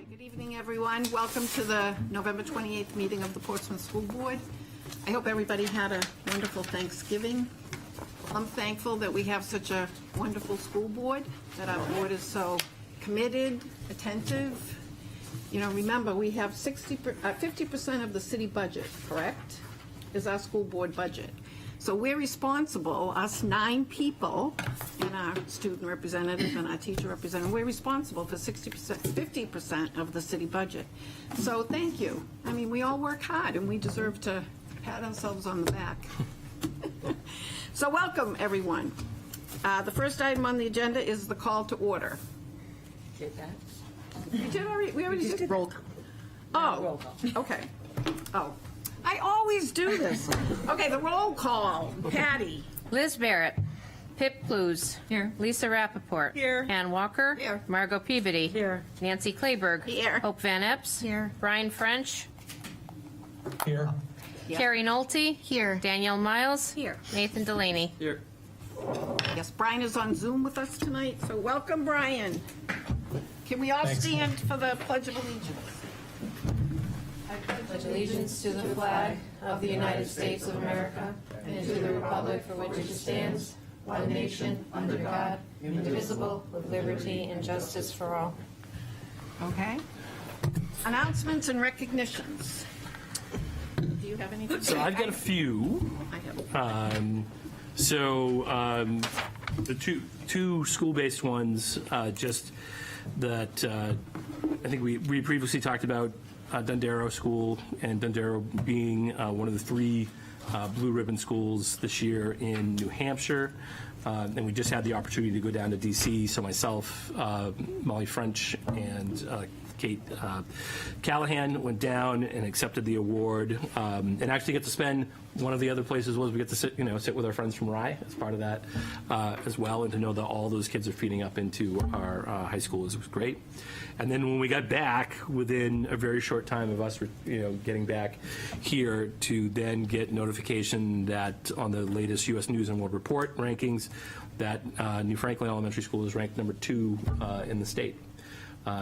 Good evening, everyone. Welcome to the November 28th meeting of the Portsmouth School Board. I hope everybody had a wonderful Thanksgiving. I'm thankful that we have such a wonderful school board, that our board is so committed, attentive. You know, remember, we have 50% of the city budget, correct, is our school board budget. So we're responsible, us 9 people, and our student representative and our teacher representative, we're responsible for 60%, 50% of the city budget. So thank you. I mean, we all work hard, and we deserve to pat ourselves on the back. So welcome, everyone. The first item on the agenda is the call to order. Did that? We did already. We already did. Roll call. Oh, Roll call. okay. Oh, I always do this. Okay, the roll call. Patty. Liz Barrett. Pip Blues. Here. Lisa Rappaport. Here. Ann Walker. Here. Margot Peabody. Here. Nancy Clayberg. Here. Hope Van Epps. Here. Brian French. Here. Yep. Carrie Nolte. Here. Danielle Miles. Here. Nathan Delaney. Here. Yes, Brian is on Zoom with us tonight, so welcome, Brian. Can we all Thanks. stand for the Pledge of Allegiance? Pledge allegiance to the flag of the United States of America and to the republic for which it stands, one nation, under God, indivisible, with liberty and justice for all. Okay. Announcements and recognitions. Do you have anything? So I've got a few. I have. The two school-based ones, just that I think we previously talked about Dundero School and Dundero being one of the 3 Blue Ribbon schools this year in New Hampshire. And we just had the opportunity to go down to D.C. So myself, Molly French, and Kate Callahan went down and accepted the award, and actually get to spend. One of the other places was we get to sit with our friends from Rye as part of that as well, and to know that all those kids are feeding up into our high school was great. And then when we got back, within a very short time of us, getting back here, to then get notification that on the latest U.S. News and World Report rankings, that New Franklin Elementary School is ranked number 2 in the state.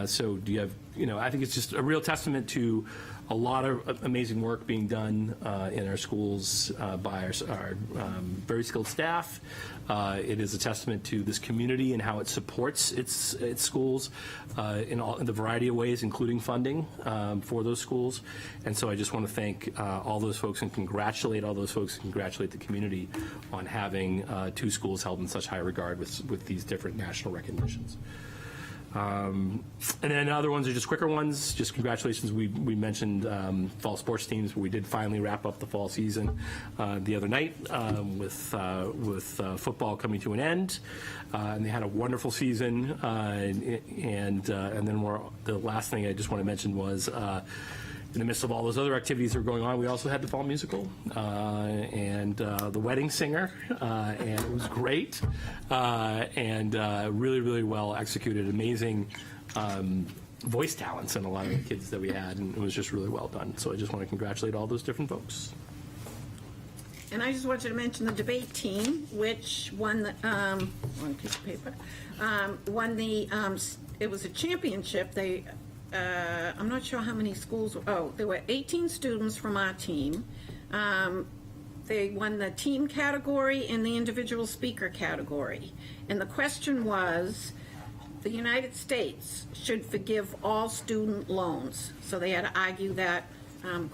So do you have, I think it's just a real testament to a lot of amazing work being done in our schools by our very skilled staff. It is a testament to this community and how it supports its schools in the variety of ways, including funding for those schools. And so I just want to thank all those folks and congratulate all those folks and congratulate the community on having 2 schools held in such high regard with these different national recognitions. And then other ones are just quicker ones. Just congratulations. We mentioned fall sports teams, but we did finally wrap up the fall season the other night with football coming to an end, and they had a wonderful season. And then the last thing I just want to mention was, in the midst of all those other activities that were going on, we also had the fall musical and The Wedding Singer, and it was great and really, really well executed. Amazing voice talents in a lot of the kids that we had, and it was just really well done. So I just want to congratulate all those different folks. And I just wanted to mention the debate team, which won the, one piece of paper, won the, it was a championship. They, I'm not sure how many schools, there were 18 students from our team. They won the team category and the individual speaker category. And the question was, the United States should forgive all student loans. So they had to argue that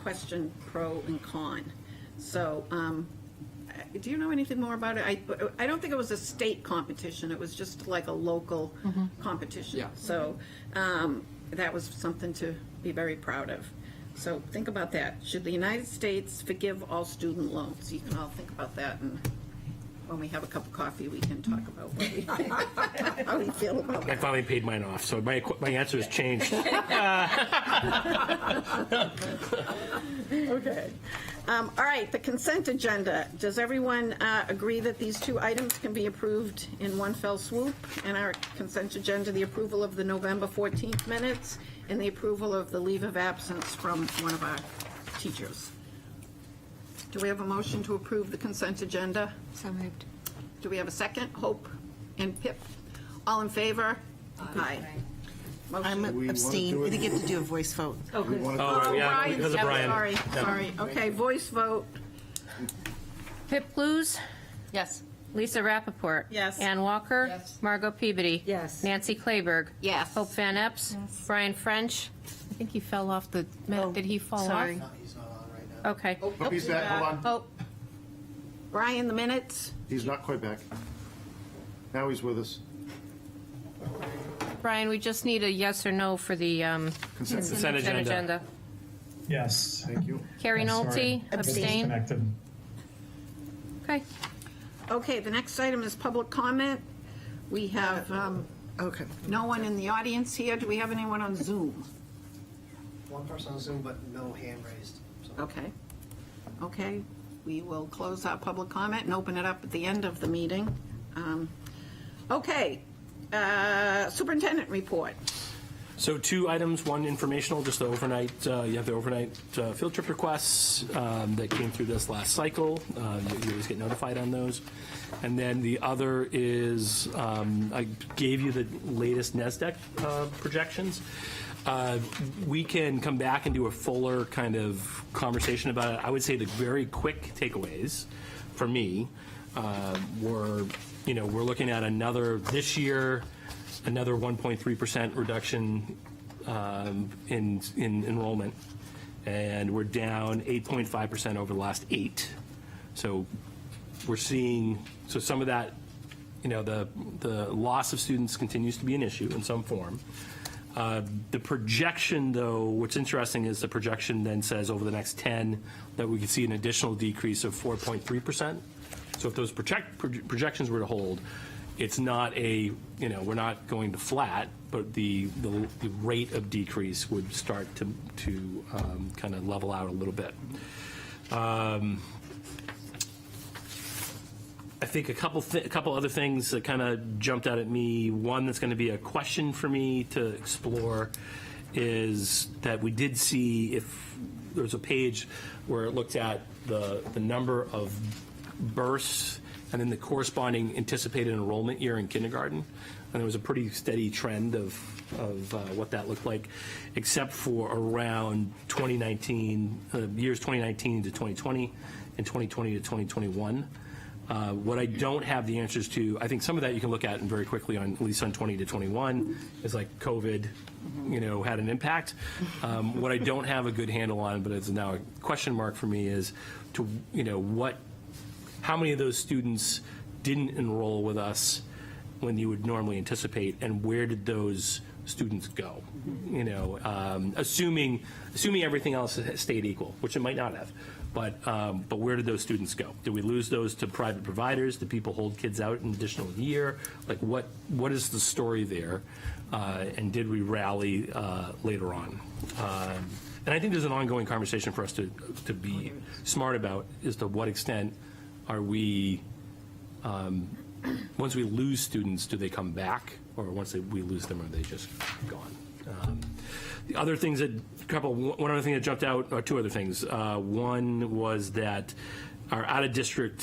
question, pro and con. So, do you know anything more about it? I don't think it was a state competition. It was just like a local competition. Yeah. So that was something to be very proud of. So think about that. Should the United States forgive all student loans? You can all think about that, and when we have a cup of coffee, we can talk about what we how we feel about I that. finally paid mine off, so my answer has changed. Okay. All right, the consent agenda. Does everyone agree that these 2 items can be approved in one fell swoop? And our consent agenda, the approval of the November 14th minutes and the approval of the leave of absence from one of our teachers. Do we have a motion to approve the consent agenda? So moved. Do we have a second? Hope and Pip. All in favor? Aye. Motion. I'm abstain. I think you have to do a voice vote. Oh, yeah, Brian, because of yeah, Brian. sorry, Yeah. sorry. Okay, voice vote. Pip Blues, Yes. Lisa Rappaport. Yes. Ann Walker. Yes. Margot Peabody. Yes. Nancy Clayberg. Yes. Hope Van Epps. Brian French. I think he fell off the, did he fall sorry. off? No, he's not on right now. Okay. Oh, he's back, hold on. Oh, Brian, the minutes? He's not quite back. Now he's with us. Brian, we just need a yes or no for the Consent agenda. Yes. Thank you. Carrie Sorry. Nolte, abstain. Disconnected. Okay. Okay, the next item is public comment. We have Okay. no one in the audience here. Do we have anyone on Zoom? One person on Zoom, but no hand raised. So. Okay. Okay, we will close our public comment and open it up at the end of the meeting. Okay, superintendent report. So 2 items, one informational, just the overnight, you have the overnight field trip requests that came through this last cycle. You always get notified on those. And then the other is, I gave you the latest NESDEC projections. We can come back and do a fuller kind of conversation about it. I would say the very quick takeaways for me were, we're looking at this year, another 1.3% reduction in enrollment, and we're down 8.5% over the last 8. So we're seeing, some of that, the loss of students continues to be an issue in some form. The projection, though, what's interesting is the projection then says over the next 10 that we could see an additional decrease of 4.3%. So if those projections were to hold, it's not we're not going to flat, but the rate of decrease would start to kind of level out a little bit. I think a couple other things that kind of jumped out at me. One that's going to be a question for me to explore is that we did see if there's a page where it looked at the number of births and then the corresponding anticipated enrollment year in kindergarten, and there was a pretty steady trend of what that looked like, except for around 2019, years 2019 to 2020 and 2020 to 2021. What I don't have the answers to, I think some of that you can look at and very quickly on, at least on 20 to 21, is like COVID, had an impact. What I don't have a good handle on, but it's now a question mark for me, is to, how many of those students didn't enroll with us when you would normally anticipate, and where did those students go? Assuming everything else stayed equal, which it might not have. But where did those students go? Did we lose those to private providers? Did people hold kids out an additional year? Like what is the story there? And did we rally later on? And I think there's an ongoing conversation for us to be smart about, is to what extent are we, once we lose students, do they come back? Or once we lose them, are they just gone? The other things one other thing that jumped out, or 2 other things. One was that our out-of-district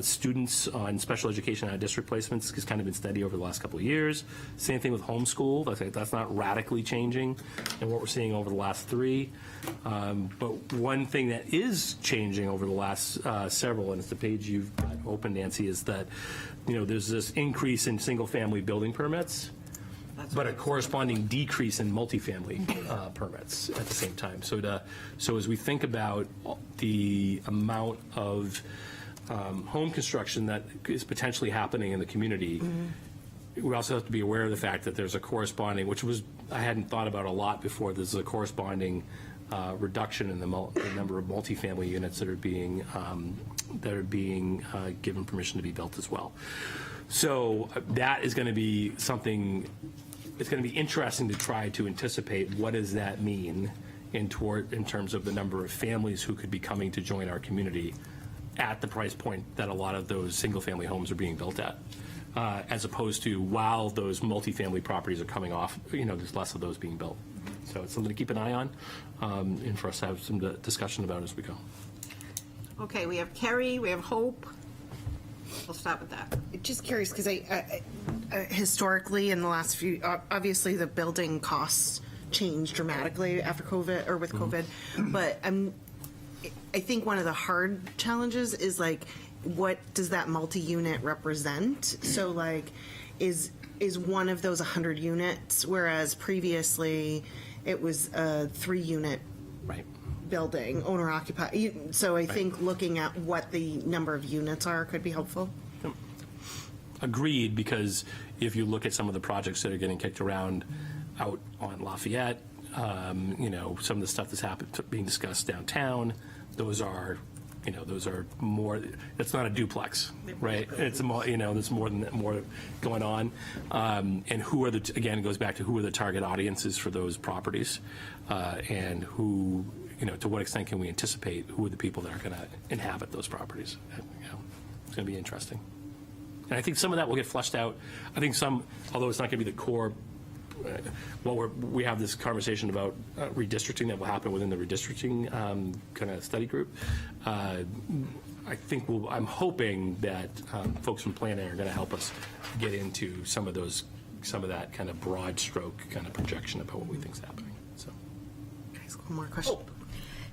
students on special education out-of-district placements has kind of been steady over the last couple of years. Same thing with homeschool. I think that's not radically changing in what we're seeing over the last 3. But one thing that is changing over the last several, and it's the page you've got open, Nancy, is that there's this increase in single-family building permits, but a corresponding decrease in multifamily permits at the same time. So as we think about the amount of home construction that is potentially happening in the community, we also have to be aware of the fact that there's a corresponding, I hadn't thought about a lot before, there's a corresponding reduction in the number of multifamily units that are being given permission to be built as well. So that is going to be something. It's going to be interesting to try to anticipate what does that mean in terms of the number of families who could be coming to join our community at the price point that a lot of those single-family homes are being built at, as opposed to while those multifamily properties are coming off, there's less of those being built. So it's something to keep an eye on, and for us to have some discussion about as we go. Okay, we have Kerry, we have Hope. We'll stop with that. Just curious, because historically in the last few, obviously the building costs changed dramatically after COVID or with COVID, but I think one of the hard challenges is like, what does that multi-unit represent? So like, is one of those 100 units, whereas previously it was a 3-unit Right. building, owner occupied. So I think looking at what the number of units are could be helpful. Agreed, because if you look at some of the projects that are getting kicked around out on Lafayette, some of the stuff that's being discussed downtown, those are more, it's not a duplex, right? It's more, there's more going on. And who are again, it goes back to who are the target audiences for those properties, and who, to what extent can we anticipate who are the people that are going to inhabit those properties? It's going to be interesting. And I think some of that will get flushed out. I think although it's not going to be the core, we have this conversation about redistricting that will happen within the redistricting kind of study group. I think I'm hoping that folks from planning are going to help us get into some of that kind of broad stroke kind of projection about what we think is happening. So, One more question.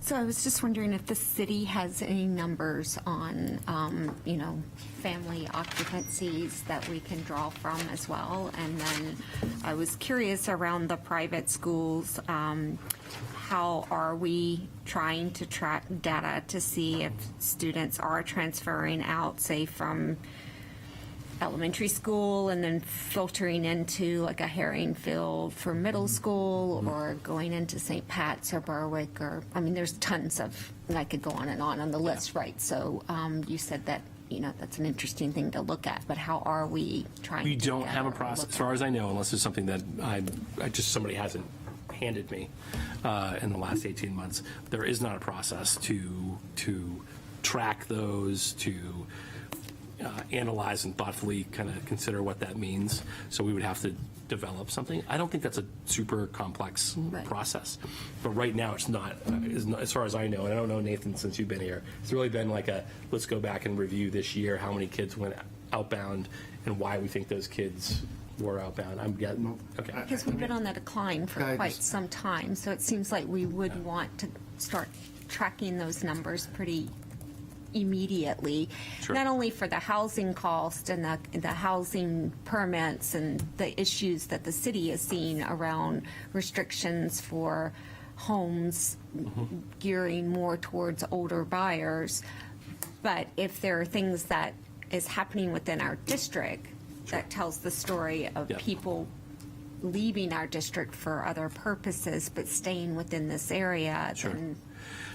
So I was just wondering if the city has any numbers on, family occupancies that we can draw from as well. And then I was curious around the private schools, how are we trying to track data to see if students are transferring out, say, from elementary school and then filtering into like a Herringfield for middle school, or going into St. Pat's or Berwick, or, there's tons of, I could go on the list, right? So you said that, that's an interesting thing to look at, but how are we trying we to don't get have a or process, look as far as I know, unless there's something that somebody hasn't handed me in the last 18 months. There is not a process to track those, to analyze and thoughtfully kind of consider what that means. So we would have to develop something. I don't think that's a super complex process. But right now it's not, as far as I know, and I don't know, Nathan, since you've been here, it's really been like let's go back and review this year how many kids went outbound and why we think those kids were outbound. I'm getting, okay. Because we've been on the decline for Guidance. quite some time, so it seems like we would want to start tracking those numbers pretty immediately, Sure. not only for the housing cost and the housing permits and the issues that the city is seeing around restrictions for homes gearing more towards older buyers, but if there are things that is happening within our district that tells the story of Yeah. people leaving our district for other purposes but staying within this area, Sure. then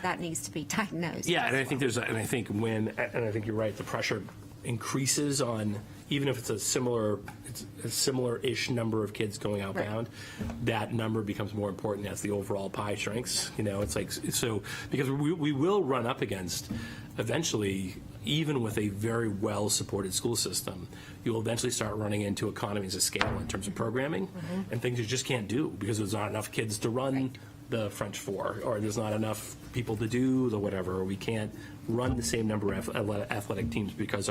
that needs to be diagnosed. Yeah, and I think and I think you're right, the pressure increases on, even if it's a similar-ish number of kids going outbound, that number becomes more important as the overall pie shrinks. It's like, so, because we will run up against, eventually, even with a very well-supported school system, you will eventually start running into economies of scale in terms of programming and things you just can't do because there's not enough kids to run the French 4, or there's not enough people to do the whatever, or we can't run the same number of athletic teams because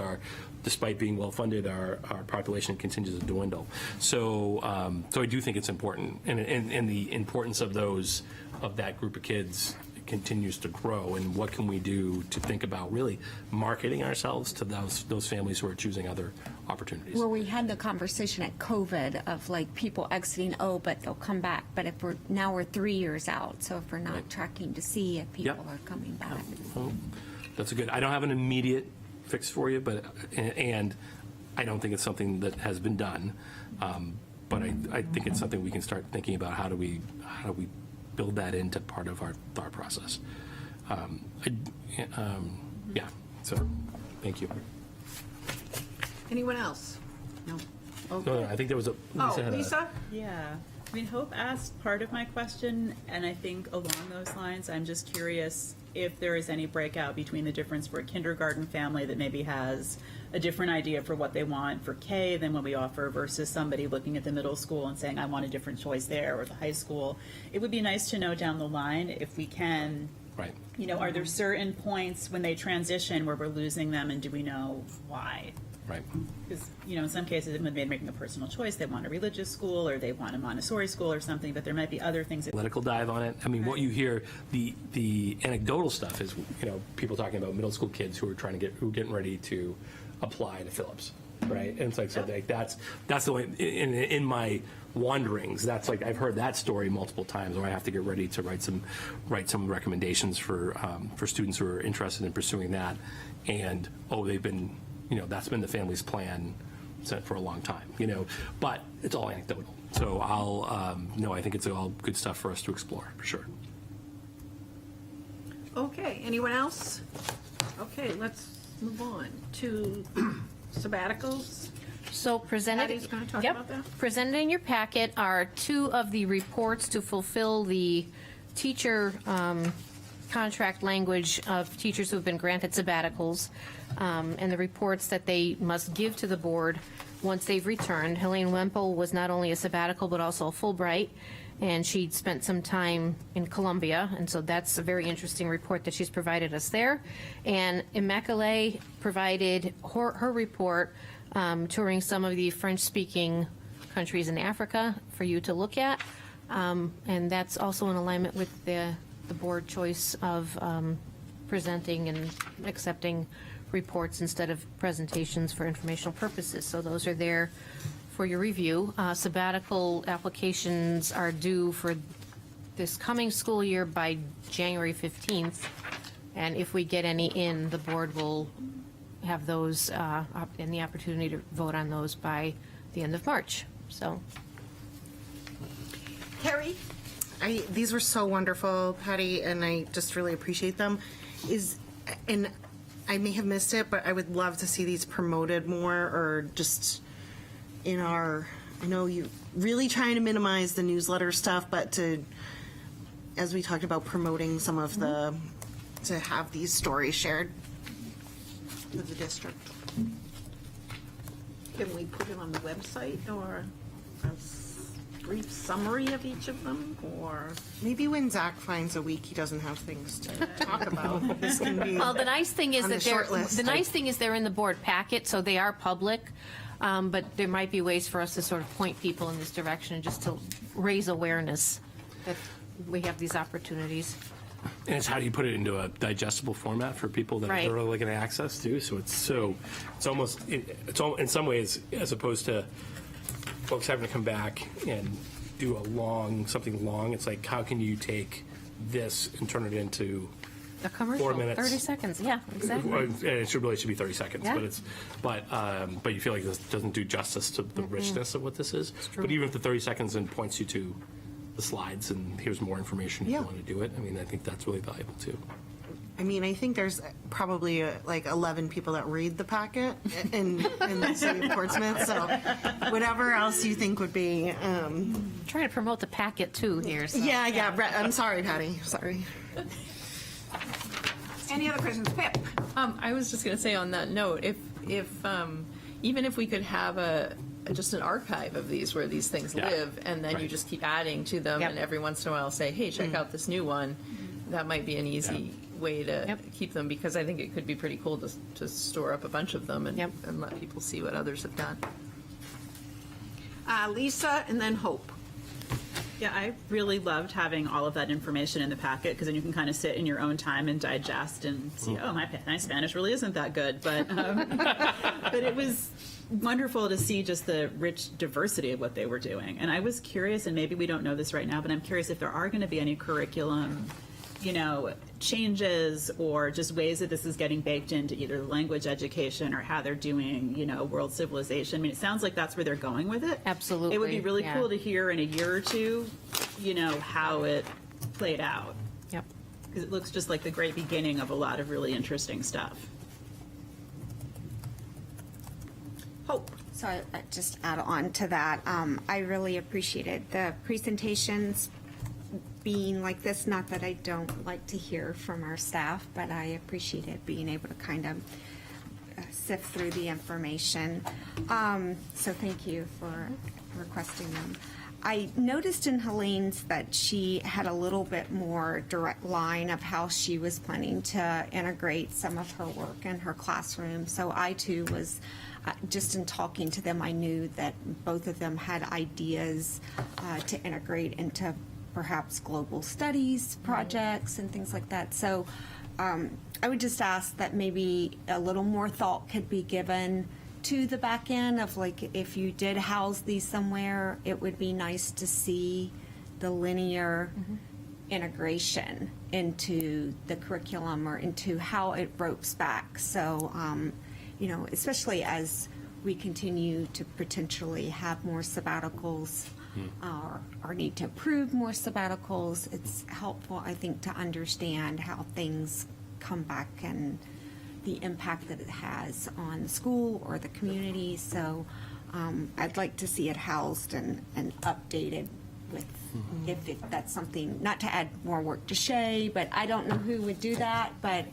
despite being well funded, our population continues to dwindle. So I do think it's important, and the importance of that group of kids continues to grow, and what can we do to think about really marketing ourselves to those families who are choosing other opportunities. Well, we had the conversation at COVID of like people exiting, but they'll come back. But if we're 3 years out, so if we're not tracking to see if people are coming back. Well, that's I don't have an immediate fix for you, and I don't think it's something that has been done. But I think it's something we can start thinking about. How do we build that into part of our thought process? So thank you. Anyone else? No. No, I think there was Lisa? Yeah. Hope asked part of my question, and I think along those lines, I'm just curious if there is any breakout between the difference for a kindergarten family that maybe has a different idea for what they want for K than what we offer versus somebody looking at the middle school and saying, I want a different choice there, or the high school. It would be nice to know down the line if we can, right. Are there certain points when they transition where we're losing them, and do we know why? Right. Because, in some cases, when they're making a personal choice, they want a religious school or they want a Montessori school or something, but there might be other things that Political dive on it. I mean, what you hear, the anecdotal stuff is, people talking about middle school kids who are getting ready to apply to Phillips, right? And it's like, so like that's the way, in my wanderings, that's like, I've heard that story multiple times where I have to get ready to write some recommendations for students who are interested in pursuing that. And, they've been, that's been the family's plan for a long time, but it's all anecdotal. So I think it's all good stuff for us to explore, for sure. Okay, anyone else? Okay, let's move on to sabbaticals. So presented. Patty's gonna talk Yep. about that? Presented in your packet are two of the reports to fulfill the teacher contract language of teachers who have been granted sabbaticals, and the reports that they must give to the board once they've returned. Helene Wempel was not only a sabbatical but also a Fulbright, and she'd spent some time in Colombia, and so that's a very interesting report that she's provided us there. And Immaculée provided her report touring some of the French-speaking countries in Africa for you to look at, and that's also in alignment with the board choice of presenting and accepting reports instead of presentations for informational purposes. So those are there for your review. Sabbatical applications are due for this coming school year by January 15th, and if we get any in, the board will have those and the opportunity to vote on those by the end of March. So. Terry? These were so wonderful, Patty, and I just really appreciate them. And I may have missed it, but I would love to see these promoted more, or just in our, I know you really trying to minimize the newsletter stuff, but as we talked about, promoting some of to have these stories shared with the district. Can we put it on the website, or a brief summary of each of them, or? Maybe when Zach finds a week he doesn't have things to talk about, this can be Well, the nice thing is on that the short list. the nice thing is they're in the board packet, so they are public. But there might be ways for us to sort of point people in this direction, just to raise awareness that we have these opportunities. And it's how do you put it into a digestible format for people that Right. are really going to access to? So it's almost in some ways, as opposed to folks having to come back and do something long. It's like, how can you take this and turn it into A commercial, 4 minutes. 30 seconds, yeah, exactly. And it should be 30 seconds, Yeah. but you feel like this doesn't do justice to the richness of what this is. But even if the 30 seconds and points you to the slides and here's more information if Yeah. you want to do it, I mean, I think that's really valuable too. I mean, I think there's probably like 11 people that read the packet in the city of Portsmouth, so whatever else you think would be. Trying to promote the packet too here. So. Yeah. I'm sorry, Patty. Sorry. Any other questions? Pip? I was just going to say on that note, if even if we could have just an archive of these where these things Yeah. live, and then you Right. just keep adding to them, Yep. and every once in a while say, hey, check out this new one, that might be an easy way to Yep. keep them, because I think it could be pretty cool to store up a bunch of them and, Yep. and let people see what others have done. Lisa, and then Hope. Yeah, I really loved having all of that information in the packet, because then you can kind of sit in your own time and digest and see, oh, my Spanish really isn't that good. But but it was wonderful to see just the rich diversity of what they were doing. And I was curious, and maybe we don't know this right now, but I'm curious if there are going to be any curriculum, changes or just ways that this is getting baked into either language education or how they're doing, world civilization. I mean, it sounds like that's where they're going with it. Absolutely, It would be really yeah. cool to hear in a year or two, how it played out. Yep. Because it looks just like the great beginning of a lot of really interesting stuff. Hope. So I just add on to that, I really appreciated the presentations being like this. Not that I don't like to hear from our staff, but I appreciated being able to kind of sift through the information. So thank you for requesting them. I noticed in Helene's that she had a little bit more direct line of how she was planning to integrate some of her work in her classroom. So I too was just in talking to them, I knew that both of them had ideas to integrate into perhaps global studies projects and things like that. So I would just ask that maybe a little more thought could be given to the back end of, like, if you did house these somewhere, it would be nice to see the linear integration into the curriculum or into how it ropes back. So, you know, especially as we continue to potentially have more sabbaticals or need to approve more sabbaticals, it's helpful, I think, to understand how things come back and the impact that it has on the school or the community. So I'd like to see it housed and updated with, if that's something, not to add more work to Shay, but I don't know who would do that, but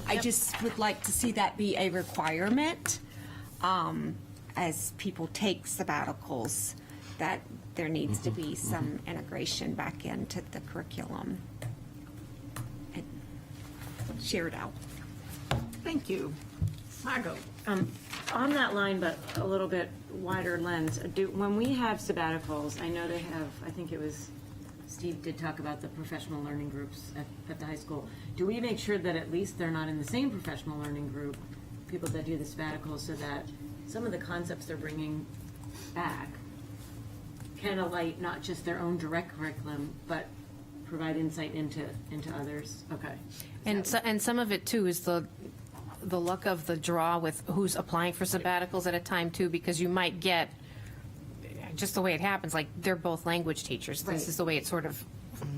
I just would like to see that be a requirement as people take sabbaticals, that there needs to be some integration back into the curriculum and shared out. Thank you. Margot? On that line, but a little bit wider lens, when we have sabbaticals, I know they have, I think it was, Steve did talk about the professional learning groups at the high school. Do we make sure that at least they're not in the same professional learning group, people that do the sabbaticals, so that some of the concepts they're bringing back can alight not just their own direct curriculum, but provide insight into others? Okay. And some of it too is the luck of the draw with who's applying for sabbaticals at a time too, because you might get, just the way it happens, like they're both language teachers. This is the way it sort of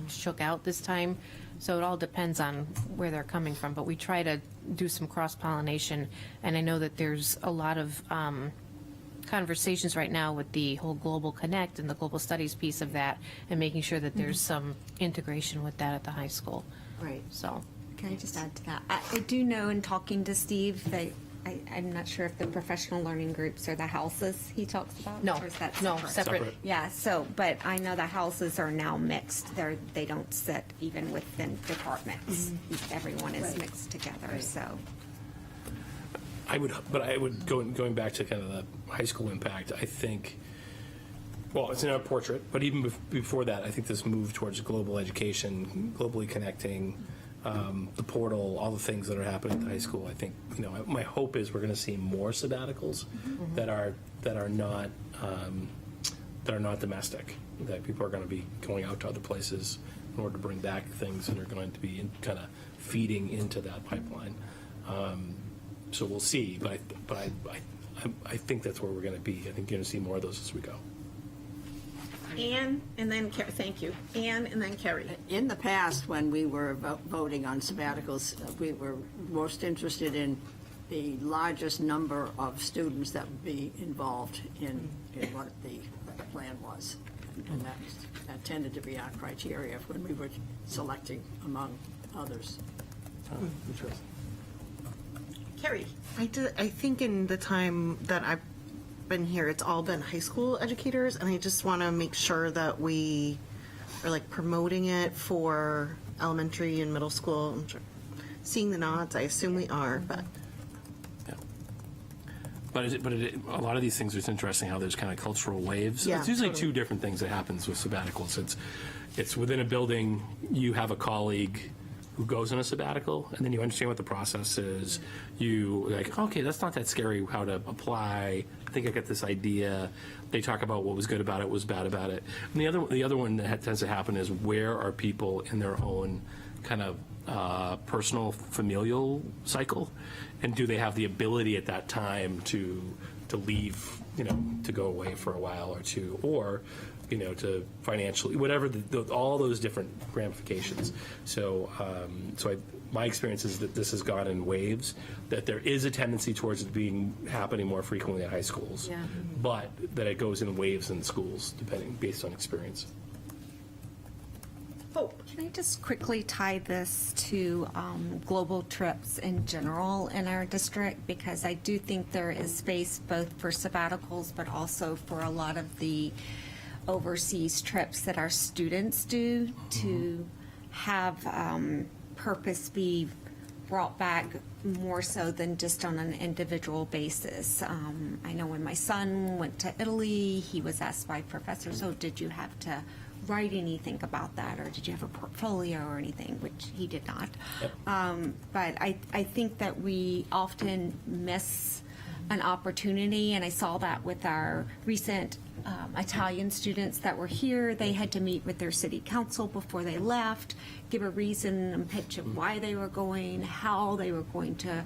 shook out this time. So it all depends on where they're coming from, but we try to do some cross-pollination. And I know that there's a lot of conversations right now with the whole Global Connect and the global studies piece of that, and making sure that there's some integration with that at the high school. Right. So. Can I just add to that? I do know in talking to Steve that I'm not sure if the professional learning groups are the houses he talks about. No, or is that no, separate? separate. Yeah, so, but I know the houses are now mixed. They don't sit even within departments. Everyone is mixed together, so. I would going back to kind of the high school impact. I think, well, it's in our portrait, but even before that, I think this move towards global education, globally connecting, the portal, all the things that are happening at the high school. I think, you know, my hope is we're going to see more sabbaticals that are not domestic. That people are going to be going out to other places in order to bring back things that are going to be kind of feeding into that pipeline. So we'll see, but I think that's where we're going to be. I think you're going to see more of those as we go. Anne, and then thank you. Anne, and then Kerry. In the past, when we were voting on sabbaticals, we were most interested in the largest number of students that would be involved in what the plan was. And that tended to be our criteria when we were selecting among others. Interesting. Kerry? I think in the time that I've been here, it's all been high school educators, and I just want to make sure that we are like promoting it for elementary and middle school. I'm sure, seeing the nods, I assume we are, but. Yeah. But a lot of these things, it's interesting how there's kind of cultural waves. Yeah, it's usually totally. two different things that happens with sabbaticals. It's within a building, you have a colleague who goes on a sabbatical, and then you understand what the process is. You like, okay, that's not that scary how to apply. I think I got this idea. They talk about what was good about it, what was bad about it. And the other one that tends to happen is, where are people in their own kind of personal familial cycle, and do they have the ability at that time to leave, to go away for a while or two, or to financially, whatever, all those different ramifications. So, my experience is that this has gone in waves, that there is a tendency towards it happening more frequently at high schools, but that it goes in waves in schools, based on experience. Hope. Can I just quickly tie this to global trips in general in our district? Because I do think there is space both for sabbaticals, but also for a lot of the overseas trips that our students do, to have purpose be brought back more so than just on an individual basis. I know when my son went to Italy, he was asked by professors, "Oh, did you have to write anything about that, or did you have a portfolio or anything?" Which he did not. But I think that we often miss an opportunity, and I saw that with our recent Italian students that were here. They had to meet with their city council before they left, give a reason and pitch of why they were going, how they were going to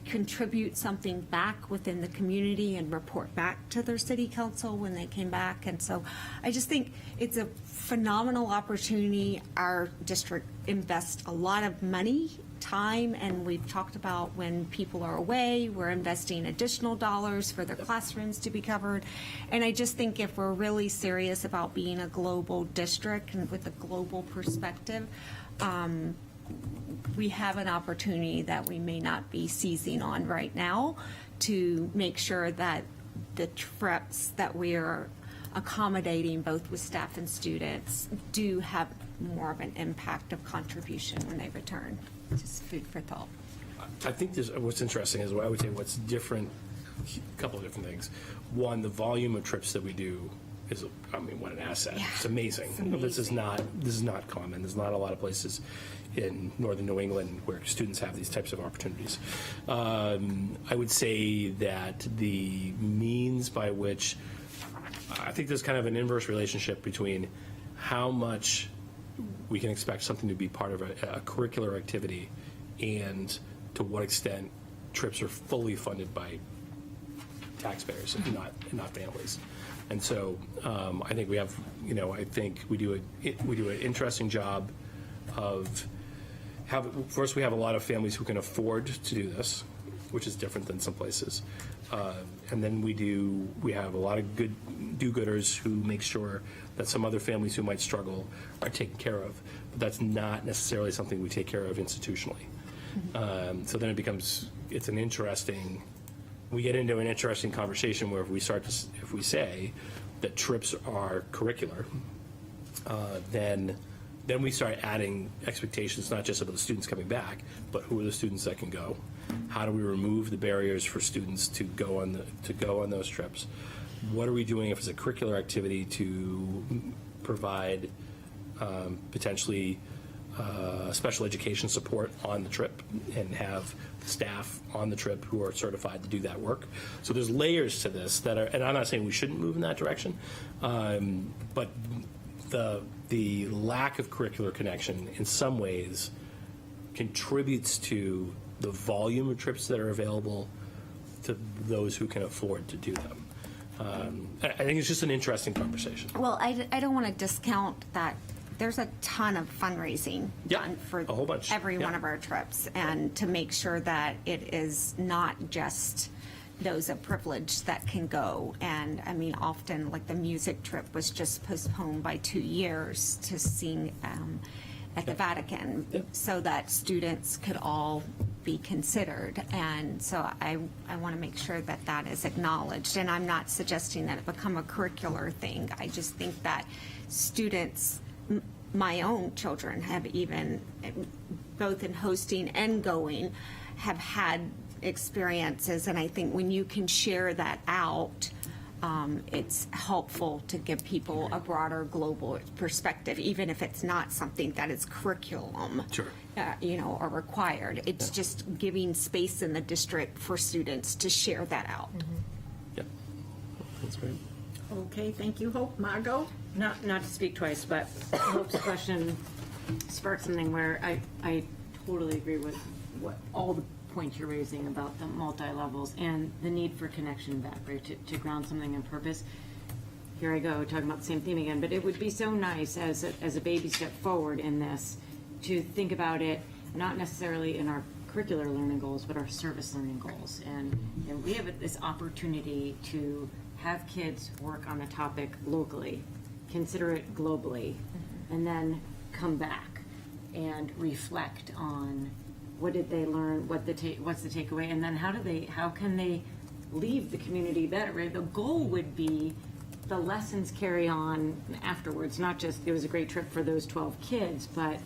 contribute something back within the community and report back to their city council when they came back. And so I just think it's a phenomenal opportunity. Our district invests a lot of money, time, and we've talked about when people are away, we're investing additional dollars for their classrooms to be covered. And I just think if we're really serious about being a global district and with a global perspective, we have an opportunity that we may not be seizing on right now to make sure that the trips that we are accommodating both with staff and students do have more of an impact of contribution when they return. Just food for thought. I think what's interesting is, I would say what's different, a couple of different things. One, the volume of trips that we do is, I mean, what an asset. Yeah, it's amazing. This is not common. There's not a lot of places in northern New England where students have these types of opportunities. I would say that the means by which, I think there's kind of an inverse relationship between how much we can expect something to be part of a curricular activity and to what extent trips are fully funded by taxpayers and not families. And so I think we have, I think we do an interesting job of first, we have a lot of families who can afford to do this, which is different than some places. And then we have a lot of good do-gooders who make sure that some other families who might struggle are taken care of. But that's not necessarily something we take care of institutionally. So then we get into an interesting conversation where if we say that trips are curricular, then we start adding expectations, not just about the students coming back, but who are the students that can go? How do we remove the barriers for students to go on those trips? What are we doing if it's a curricular activity to provide potentially special education support on the trip and have staff on the trip who are certified to do that work? So there's layers to this that are, and I'm not saying we shouldn't move in that direction, but the lack of curricular connection in some ways contributes to the volume of trips that are available to those who can afford to do them. I think it's just an interesting conversation. Well, I don't want to discount that there's a ton of fundraising done for a whole bunch. every one of our trips, and to make sure that it is not just those of privilege that can go. And I mean, often, like the music trip was just postponed by 2 years to sing at the Vatican, so that students could all be considered. And so I want to make sure that that is acknowledged. And I'm not suggesting that it become a curricular thing. I just think that students, my own children have even, both in hosting and going, have had experiences. And I think when you can share that out, it's helpful to give people a broader global perspective, even if it's not something that is curriculum, or required. It's just giving space in the district for students to share that out. Yep, that's great. Okay, thank you, Hope. Margot? Not to speak twice, but Hope's question sparked something where I totally agree with what all the points you're raising about the multi-levels and the need for connection back, right, to ground something in purpose. Here I go, talking about the same theme again, but it would be so nice as a baby step forward in this to think about it not necessarily in our curricular learning goals, but our service learning goals. And we have this opportunity to have kids work on a topic locally, consider it globally, and then come back and reflect on what did they learn, what's the takeaway, and then how can they leave the community better, right? The goal would be the lessons carry on afterwards, not just it was a great trip for those 12 kids, but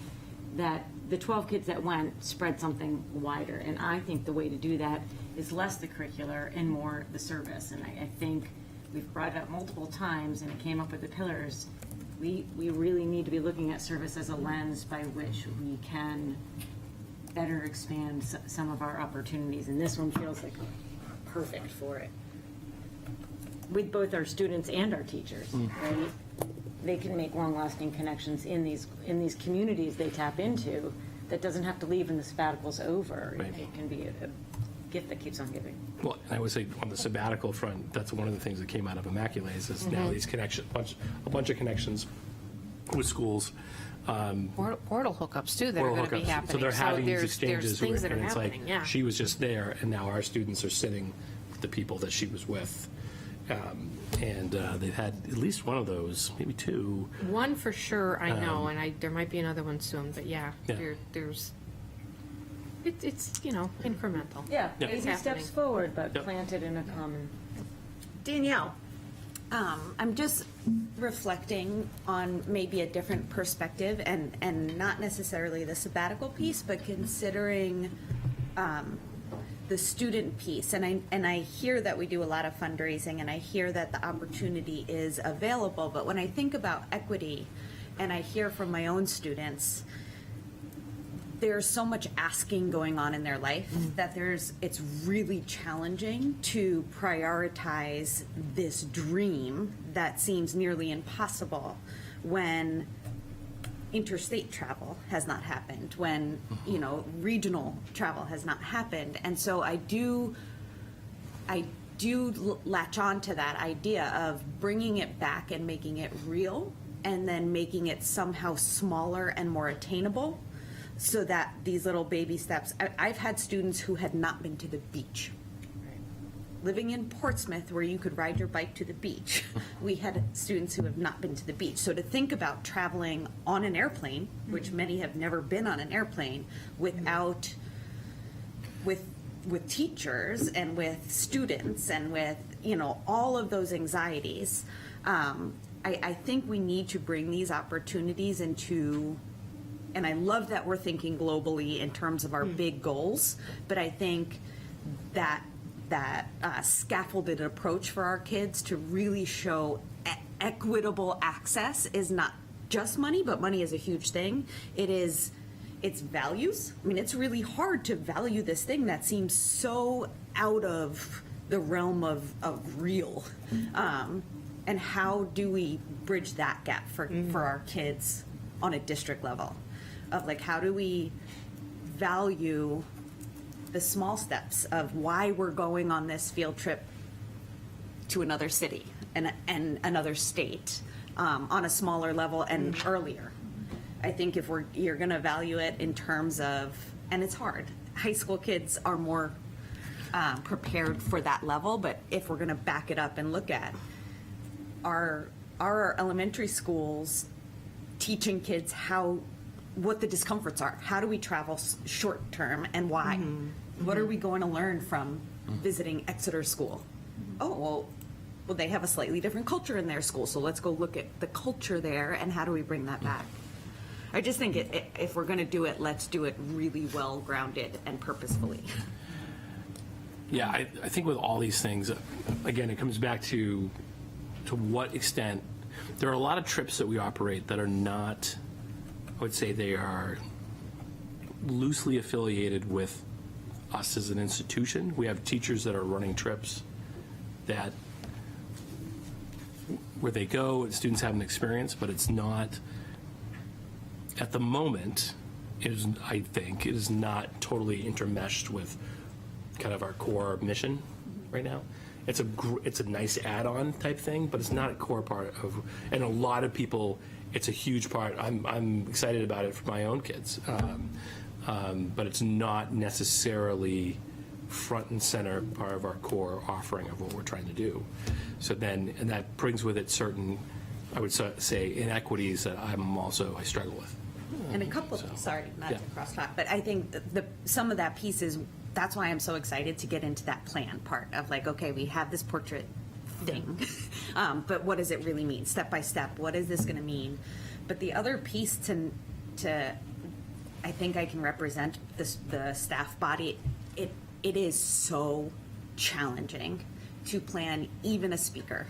that the 12 kids that went spread something wider. And I think the way to do that is less the curricular and more the service. And I think we've brought it up multiple times, and it came up with the pillars. We really need to be looking at service as a lens by which we can better expand some of our opportunities. And this one feels like perfect for it. With both our students and our teachers, right? They can make long-lasting connections in these communities they tap into that doesn't have to leave when the sabbatical's over. Right. It can be a gift that keeps on giving. Well, and I would say on the sabbatical front, that's one of the things that came out of Immaculates is now these connections, a bunch of connections with schools. Portal hookups too that are Portal going to be hookups. happening. So they're having these there's exchanges, things that are and it's happening. like Yeah. she was just there, and now our students are sitting with the people that she was with, and they've had at least one of those, maybe two. One for sure, I know, and there might be another one soon. But yeah, Yeah. there's it's incremental. Yeah, Yeah. baby It's steps happening. forward, but Yep. planted in a common. Danielle? I'm just reflecting on maybe a different perspective and not necessarily the sabbatical piece, but considering the student piece. And I hear that we do a lot of fundraising, and I hear that the opportunity is available. But when I think about equity, and I hear from my own students, there's so much asking going on in their life that it's really challenging to prioritize this dream that seems nearly impossible when interstate travel has not happened, when regional travel has not happened. And so I do latch on to that idea of bringing it back and making it real, and then making it somehow smaller and more attainable, so that these little baby steps. I've had students who had not been to the beach. Living in Portsmouth, where you could ride your bike to the beach, we had students who have not been to the beach. So to think about traveling on an airplane, which many have never been on an airplane, with teachers and with students and with all of those anxieties, I think we need to bring these opportunities into. And I love that we're thinking globally in terms of our big goals, but I think that scaffolded approach for our kids to really show equitable access is not just money, but money is a huge thing. It's values. I mean, it's really hard to value this thing that seems so out of the realm of real. And how do we bridge that gap for our kids on a district level? Of how do we value the small steps of why we're going on this field trip to another city and another state on a smaller level and earlier. I think if you're going to value it in terms of, and it's hard, high school kids are more prepared for that level, but if we're going to back it up and look at our elementary schools teaching kids what the discomforts are. How do we travel short term and why? What are we going to learn from visiting Exeter School? Oh, well, they have a slightly different culture in their school, so let's go look at the culture there and how do we bring that back? I just think if we're going to do it, let's do it really well grounded and purposefully. Yeah, I think with all these things, again, it comes back to what extent there are a lot of trips that we operate that are not, I would say they are loosely affiliated with us as an institution. We have teachers that are running trips where they go and students have an experience, but it's not, at the moment, I think, it is not totally intermeshed with kind of our core mission right now. It's a nice add-on type thing, but it's not a core part of, and a lot of people, it's a huge part. I'm excited about it for my own kids, but it's not necessarily front and center part of our core offering of what we're trying to do. So then, and that brings with it certain, I would say, inequities that I struggle with. And a couple, sorry, not to crosstalk, but I think some of that piece is, that's why I'm so excited to get into that plan part of okay, we have this portrait thing, but what does it really mean? Step by step, what is this going to mean? But the other piece to I think I can represent the staff body. It is so challenging to plan even a speaker.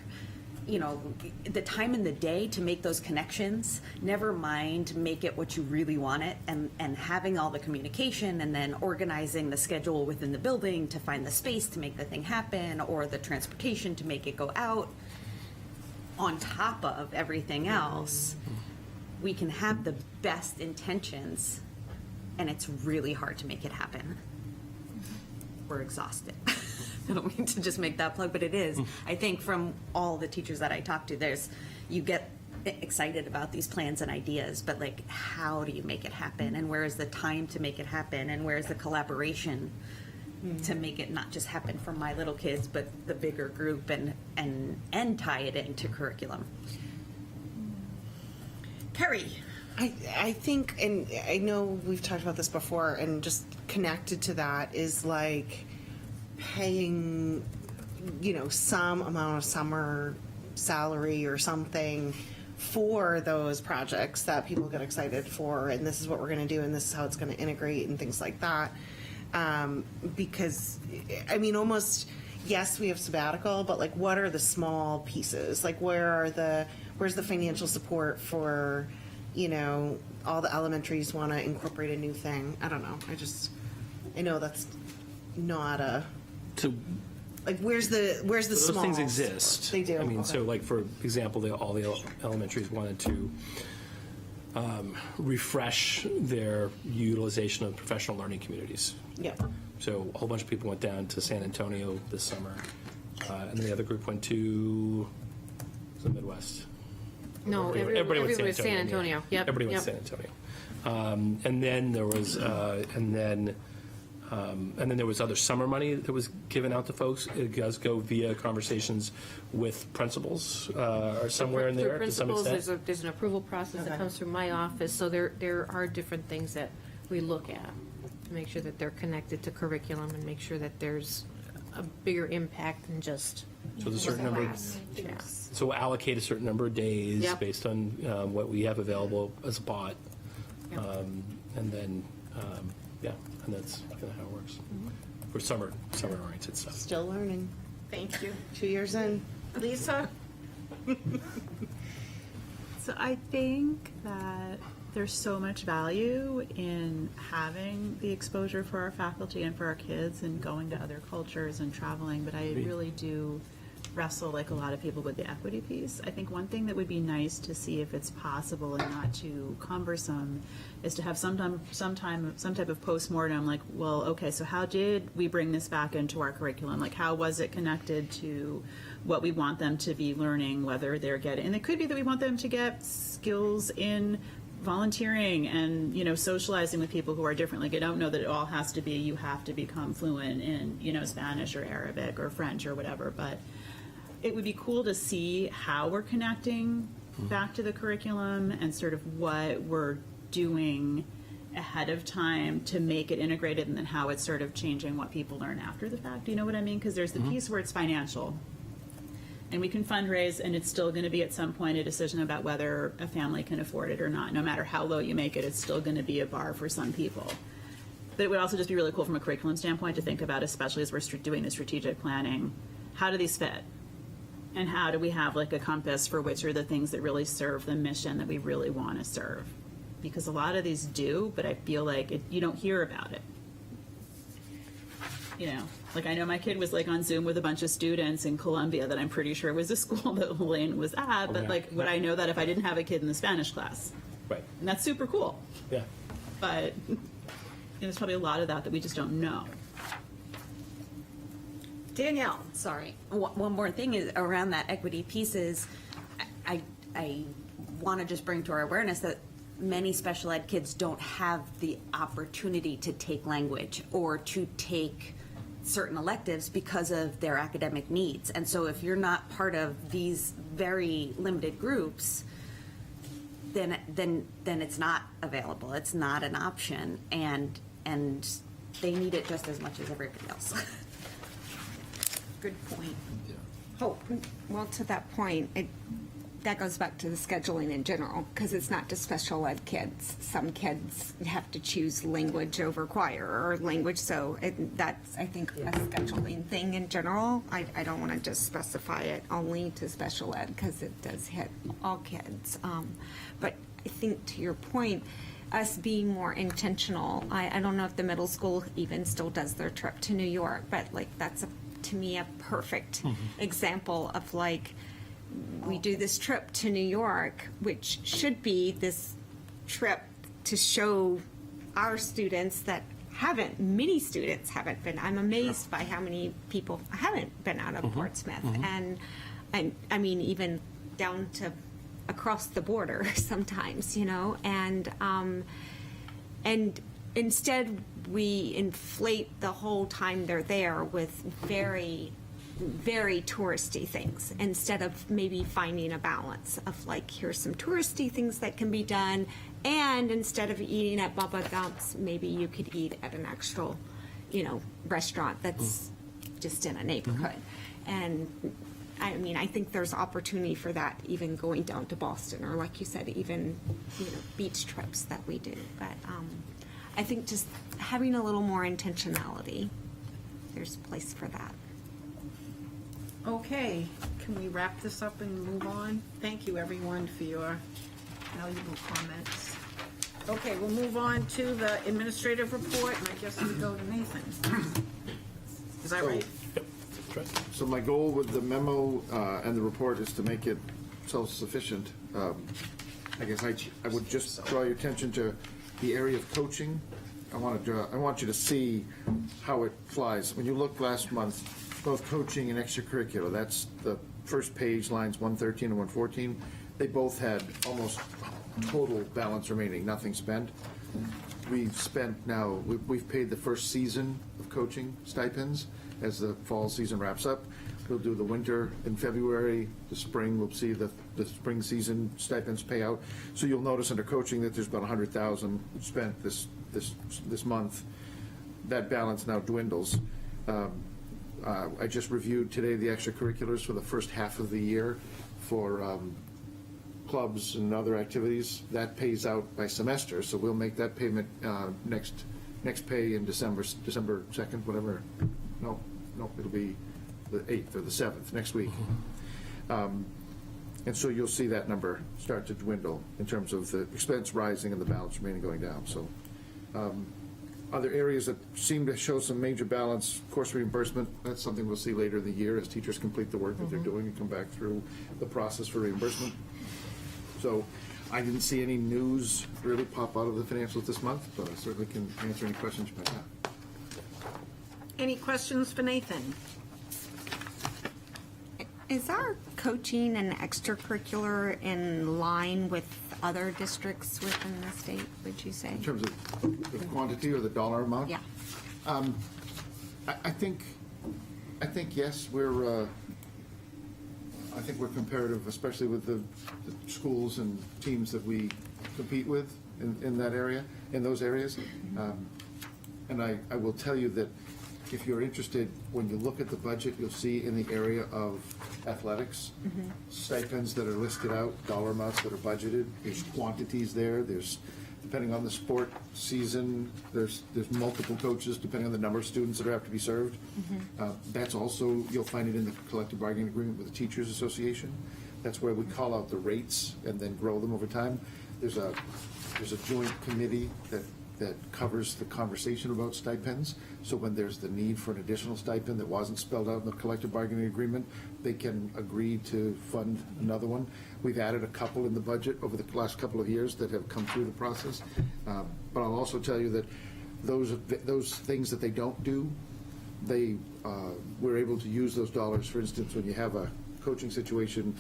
You know, the time in the day to make those connections, never mind make it what you really want it, and having all the communication and then organizing the schedule within the building to find the space to make the thing happen, or the transportation to make it go out, on top of everything else. We can have the best intentions, and it's really hard to make it happen. We're exhausted. I don't mean to just make that plug, but it is. I think from all the teachers that I talk to, you get excited about these plans and ideas, but like, how do you make it happen? And where is the time to make it happen? And where is the collaboration to make it not just happen for my little kids, but the bigger group, and tie it into curriculum? Carrie. I think, and I know we've talked about this before, and just connected to that is like paying, you know, some amount of summer salary or something for those projects that people get excited for, and this is what we're going to do, and this is how it's going to integrate, and things like that. Because, I mean, almost, yes, we have sabbatical, but like, what are the small pieces? Like, where's the financial support for, you know, all the elementaries want to incorporate a new thing? I don't know. I know that's not a, So like, where's the those small things exist. They do. I mean, Okay. so like, for example, all the elementaries wanted to refresh their utilization of professional learning communities. Yeah. So a whole bunch of people went down to San Antonio this summer, and then the other group went to the Midwest. No, Everybody went to was San Antonio. Yeah. Yep. Everybody went yep. to San Antonio. And then there was, and then there was other summer money that was given out to folks. It does go via conversations with principals or somewhere in there Through to some principals, extent. there's an approval process that comes through my office, so there are different things that we look at to make sure that they're connected to curriculum and make sure that there's a bigger impact than just So there's a certain number. yeah. So we'll allocate a certain number of days Yep. based on what we have available as a pot, Yep. and then and that's kind of how it works for summer oriented stuff. Still learning. Thank you. 2 years in. Lisa? So I think that there's so much value in having the exposure for our faculty and for our kids and going to other cultures and traveling, but I really do wrestle, like a lot of people, with the equity piece. I think one thing that would be nice to see, if it's possible and not too cumbersome, is to have some type of postmortem, like, well, okay, so how did we bring this back into our curriculum? Like, how was it connected to what we want them to be learning, whether they're getting, and it could be that we want them to get skills in volunteering and, you know, socializing with people who are different. Like, I don't know that it all has to be, you have to become fluent in, you know, Spanish or Arabic or French or whatever, but it would be cool to see how we're connecting back to the curriculum and sort of what we're doing ahead of time to make it integrated, and then how it's sort of changing what people learn after the fact. Do you know what I mean? Because there's the piece where it's financial, and we can fundraise, and it's still going to be at some point a decision about whether a family can afford it or not. No matter how low you make it, it's still going to be a bar for some people. But it would also just be really cool from a curriculum standpoint to think about, especially as we're doing the strategic planning, how do these fit? And how do we have like a compass for which are the things that really serve the mission that we really want to serve? Because a lot of these do, but I feel like you don't hear about it. You know, like, I know my kid was like on Zoom with a bunch of students in Columbia that I'm pretty sure was a school that Elaine was at, but yeah. like, would I know that if I didn't have a kid in the Spanish class? Right. And that's super cool. Yeah. But there's probably a lot of that we just don't know. Danielle? Sorry. One more thing is around that equity piece is I want to just bring to our awareness that many special ed kids don't have the opportunity to take language or to take certain electives because of their academic needs. And so if you're not part of these very limited groups, then it's not available. It's not an option, and they need it just as much as everybody else. Good point. Oh, well, to that point, that goes back to the scheduling in general, because it's not just special ed kids. Some kids have to choose language over choir or language, so that's, I think, a scheduling thing in general. I don't want to just specify it only to special ed, because it does hit all kids. But I think, to your point, us being more intentional, I don't know if the middle school even still does their trip to New York, but like that's, to me, a perfect example of like, we do this trip to New York, which should be this trip to show our students that many students haven't been. I'm amazed by how many people haven't been out of Portsmouth. And I mean, even down to across the border sometimes, you know, and instead we inflate the whole time they're there with very touristy things, instead of maybe finding a balance of like, here's some touristy things that can be done, and instead of eating at Bubba Gump's, maybe you could eat at an actual, you know, restaurant that's just in a neighborhood. And I mean, I think there's opportunity for that, even going down to Boston, or like you said, even, you know, beach trips that we do. But I think just having a little more intentionality, there's a place for that. Okay, can we wrap this up and move on? Thank you, everyone, for your valuable comments. Okay, we'll move on to the administrative report, and I guess we go to Nathan. Is that right? So my goal with the memo and the report is to make it self-sufficient. I guess I would just draw your attention to the area of coaching. I want you to see how it flies. When you looked last month, both coaching and extracurricular, that's the first page, lines 113 and 114, they both had almost total balance remaining, nothing spent. We've spent now, we've paid the first season of coaching stipends as the fall season wraps up. We'll do the winter in February, the spring, we'll see the spring season stipends pay out. So you'll notice under coaching that there's about $100,000 spent this month. That balance now dwindles. I just reviewed today the extracurriculars for the first half of the year for clubs and other activities. That pays out by semester, so we'll make that payment next pay in December 2nd, whatever. No, it'll be the 8th or the 7th, next week. And so you'll see that number start to dwindle in terms of the expense rising and the balance remaining going down. So other areas that seem to show some major balance, course reimbursement, that's something we'll see later in the year as teachers complete the work that they're doing and come back through the process for reimbursement. So I didn't see any news really pop out of the financials this month, but I certainly can answer any questions you might have. Any questions for Nathan? Is our coaching and extracurricular in line with other districts within the state, would you say? In terms of the quantity or the dollar amount? Yeah. I think yes, I think we're comparative, especially with the schools and teams that we compete with in that area, in those areas. And I will tell you that if you're interested, when you look at the budget, you'll see in the area of athletics, stipends that are listed out, dollar amounts that are budgeted. There's quantities there. There's, depending on the sport season, there's multiple coaches depending on the number of students that have to be served. That's also, you'll find it in the collective bargaining agreement with the Teachers Association. That's where we call out the rates and then grow them over time. There's a joint committee that covers the conversation about stipends. So when there's the need for an additional stipend that wasn't spelled out in the collective bargaining agreement, they can agree to fund another one. We've added a couple in the budget over the last couple of years that have come through the process. But I'll also tell you that those things that they don't do, we're able to use those dollars. For instance, when you have a coaching situation,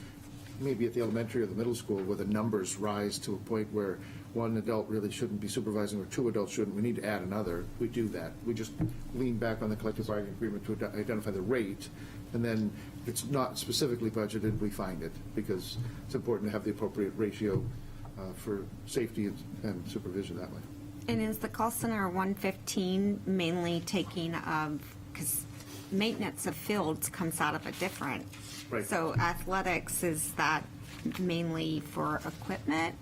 maybe at the elementary or the middle school, where the numbers rise to a point where one adult really shouldn't be supervising or two adults shouldn't, we need to add another. We do that. We just lean back on the collective bargaining agreement to identify the rate, and then if it's not specifically budgeted, we find it, because it's important to have the appropriate ratio for safety and supervision that way. And is the call center 115 mainly taking because maintenance of fields comes out of a different, Right. so athletics, is that mainly for equipment?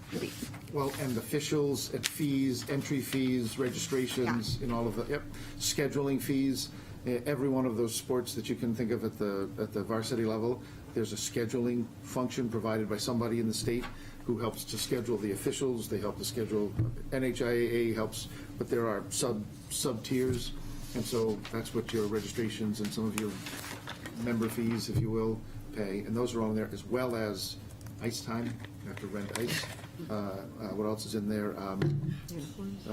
Well, and officials and fees, entry fees, registrations, and all of the, scheduling fees. Every one of those sports that you can think of at the varsity level, there's a scheduling function provided by somebody in the state who helps to schedule the officials. They help to schedule, NHIAA helps, but there are sub tiers, and so that's what your registrations and some of your member fees, if you will, pay, and those are on there, as well as ice time. You have to rent ice. What else is in there? Uniforms.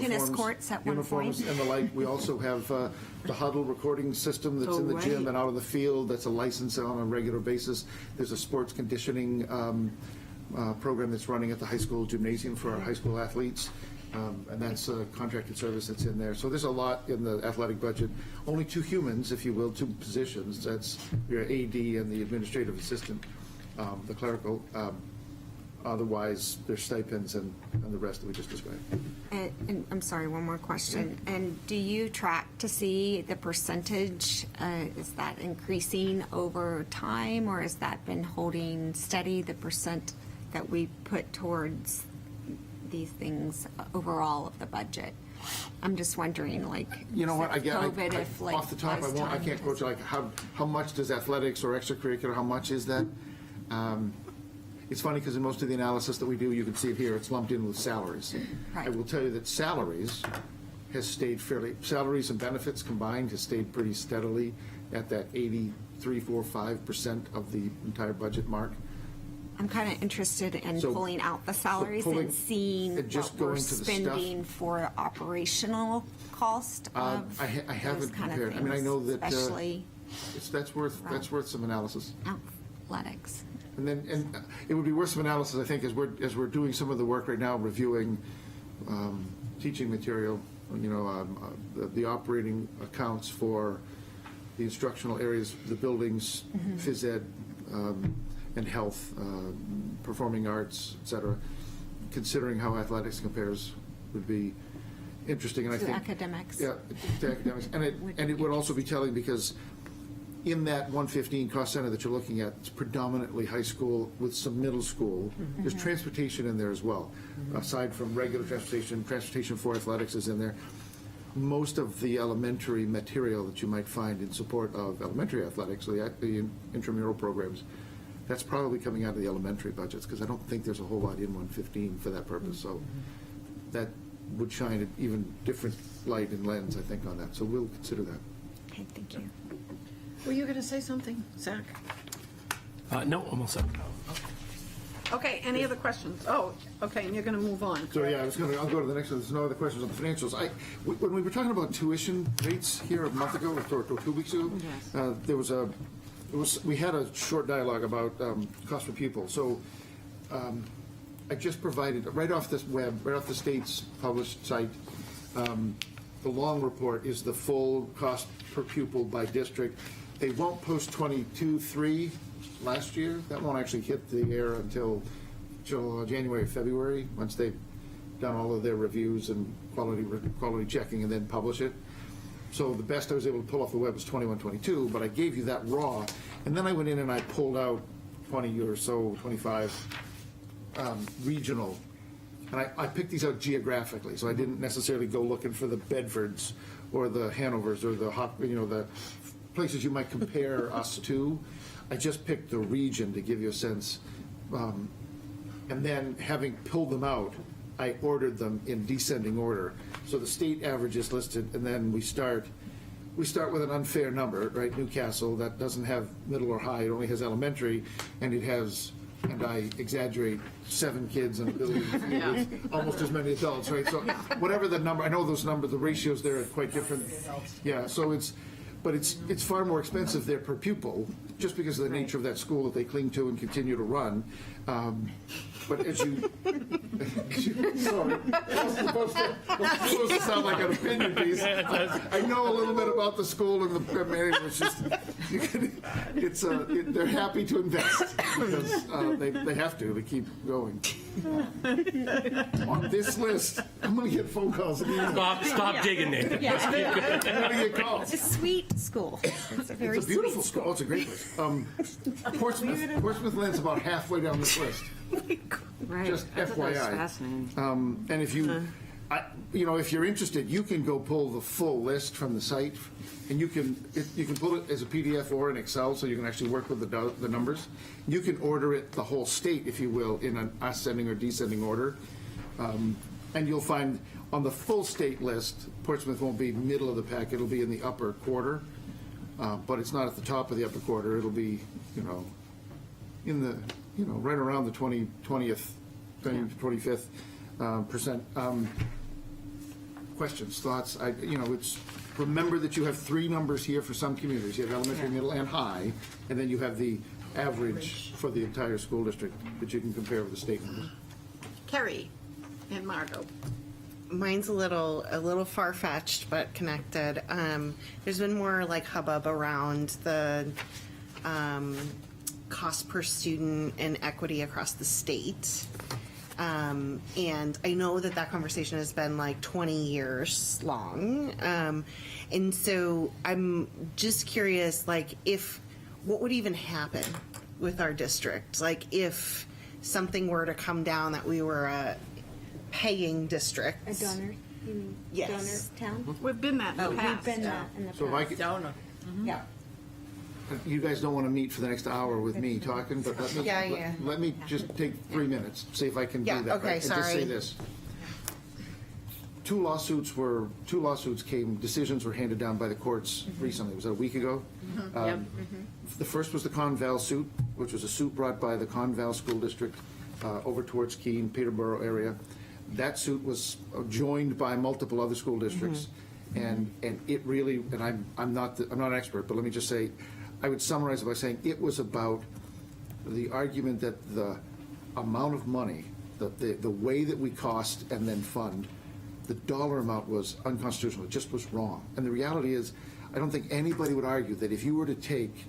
Tennis courts at one uniforms point. and the like. We also have the huddle recording system that's in the gym right. and out on the field. That's a license on a regular basis. There's a sports conditioning program that's running at the high school gymnasium for our high school athletes. And that's a contracted service that's in there. So there's a lot in the athletic budget. Only two humans, if you will, two positions. That's your AD and the administrative assistant, the clerical. Otherwise, there's stipends and the rest that we just described. And I'm sorry, one more question. And do you track to see the percentage? Is that increasing over time, or has that been holding steady, the percent that we put towards these things overall of the budget? I'm just wondering, like, You know what? I get COVID, if like off the top. last I time can't quote you like how much does athletics or extracurricular? How much is that? It's funny because in most of the analysis that we do, you can see it here. It's lumped in with salaries. Right. I will tell you that salaries has stayed salaries and benefits combined has stayed pretty steadily at that 83.45% of the entire budget mark. I'm kind of interested in So- pulling out the salaries pulling- and seeing and just what we're going to the stuff. spending for operational cost of I haven't those kind of compared. I mean, I things, know that especially that's worth some analysis. athletics. And then, it would be worth some analysis, I think, as we're doing some of the work right now, reviewing teaching material. You know, the operating accounts for the instructional areas, the buildings, phys ed, and health, performing arts, et cetera. Considering how athletics compares would be interesting, and I To think academics. Yeah, to academics, and it would also be telling because in that 115 cost center that you're looking at, it's predominantly high school with some middle school. There's transportation in there as well. Aside from regular transportation for athletics is in there. Most of the elementary material that you might find in support of elementary athletics, the intramural programs, that's probably coming out of the elementary budgets, because I don't think there's a whole lot in 115 for that purpose. So that would shine an even different light and lens, I think, on that. So we'll consider that. Okay, thank you. Were you going to say something, Zach? No, I'm all set. Okay, any other questions? Oh, okay, and you're going to move on. So yeah, I'll go to the next one. There's no other questions on the financials. When we were talking about tuition rates here a month ago or 2 weeks ago, we had a short dialogue about cost per pupil. So I just provided right off this web, right off the state's published site. The long report is the full cost per pupil by district. They won't post 22-3 last year. That won't actually hit the air until January, February, once they've done all of their reviews and quality checking and then publish it. So the best I was able to pull off the web was 21-22, but I gave you that raw. And then I went in and I pulled out 20 or so, 25 regional. And I picked these out geographically, so I didn't necessarily go looking for the Bedfords or the Hanovers or the places you might compare us to. I just picked the region to give you a sense. And then having pulled them out, I ordered them in descending order. So the state average is listed, and then we start with an unfair number, right? Newcastle, that doesn't have middle or high, it only has elementary, and it has, and I exaggerate, 7 kids and with almost as many adults, right? So whatever the number, I know those numbers, the ratios there are quite different. Yeah, so it's far more expensive there per pupil, just because of the nature of that school that they cling to and continue to run. But as you sorry, it's supposed to sound like an opinion piece. I know a little bit about the school and the management. It's they're happy to invest because they have to keep going. On this list, I'm going to get phone calls. And emails. Stop digging, Nathan. I'm going to get calls. It's a sweet school. It's a very It's a beautiful sweet school. Oh, it's a great place. Portsmouth lands about halfway down this list. Right. Just I thought that was FYI. fascinating. And if you, if you're interested, you can go pull the full list from the site, and you can pull it as a PDF or an Excel, so you can actually work with the numbers. You can order it the whole state, if you will, in an ascending or descending order, and you'll find on the full state list, Portsmouth won't be middle of the pack; it'll be in the upper quarter, but it's not at the top of the upper quarter. It'll be, in the, right around the 20th, 25th percent. Questions, thoughts? Remember that you have three numbers here for some communities. You have elementary, middle, and high, and then you have the average for the entire school district that you can compare with the state numbers. Kerry and Margot. Mine's a little far-fetched but connected. There's been more like hubbub around the cost per student and equity across the state. And I know that conversation has been like 20 years long. And so I'm just curious, like, what would even happen with our district? Like, if something were to come down that we were a paying district. A donor, you mean? Yes. Donor town? We've been that in the We've past. been that in the past. So if I could, Yeah. you guys don't want to meet for the next hour with me talking, but let me just take 3 minutes, see if I can do Yeah, that. okay, right? And just say sorry. this. Two lawsuits came, decisions were handed down by the courts recently. Was that a week ago? The first was the Conval suit, which was a suit brought by the Conval School District over towards Keene, Peterborough area. That suit was joined by multiple other school districts, and it really, and I'm not an expert, but let me just say, I would summarize it by saying it was about the argument that the amount of money, the way that we cost and then fund, the dollar amount was unconstitutional. It just was wrong. And the reality is, I don't think anybody would argue that if you were to take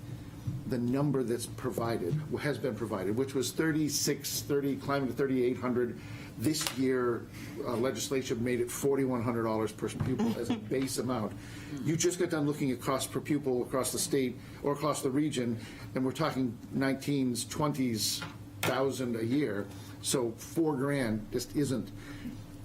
the number that's provided, has been provided, which was climbing to 3,800. This year, legislation made it $4,100 per pupil as a base amount. You just got done looking at cost per pupil across the state or across the region, and we're talking 19s, 20s thousand a year. So $4,000 just isn't.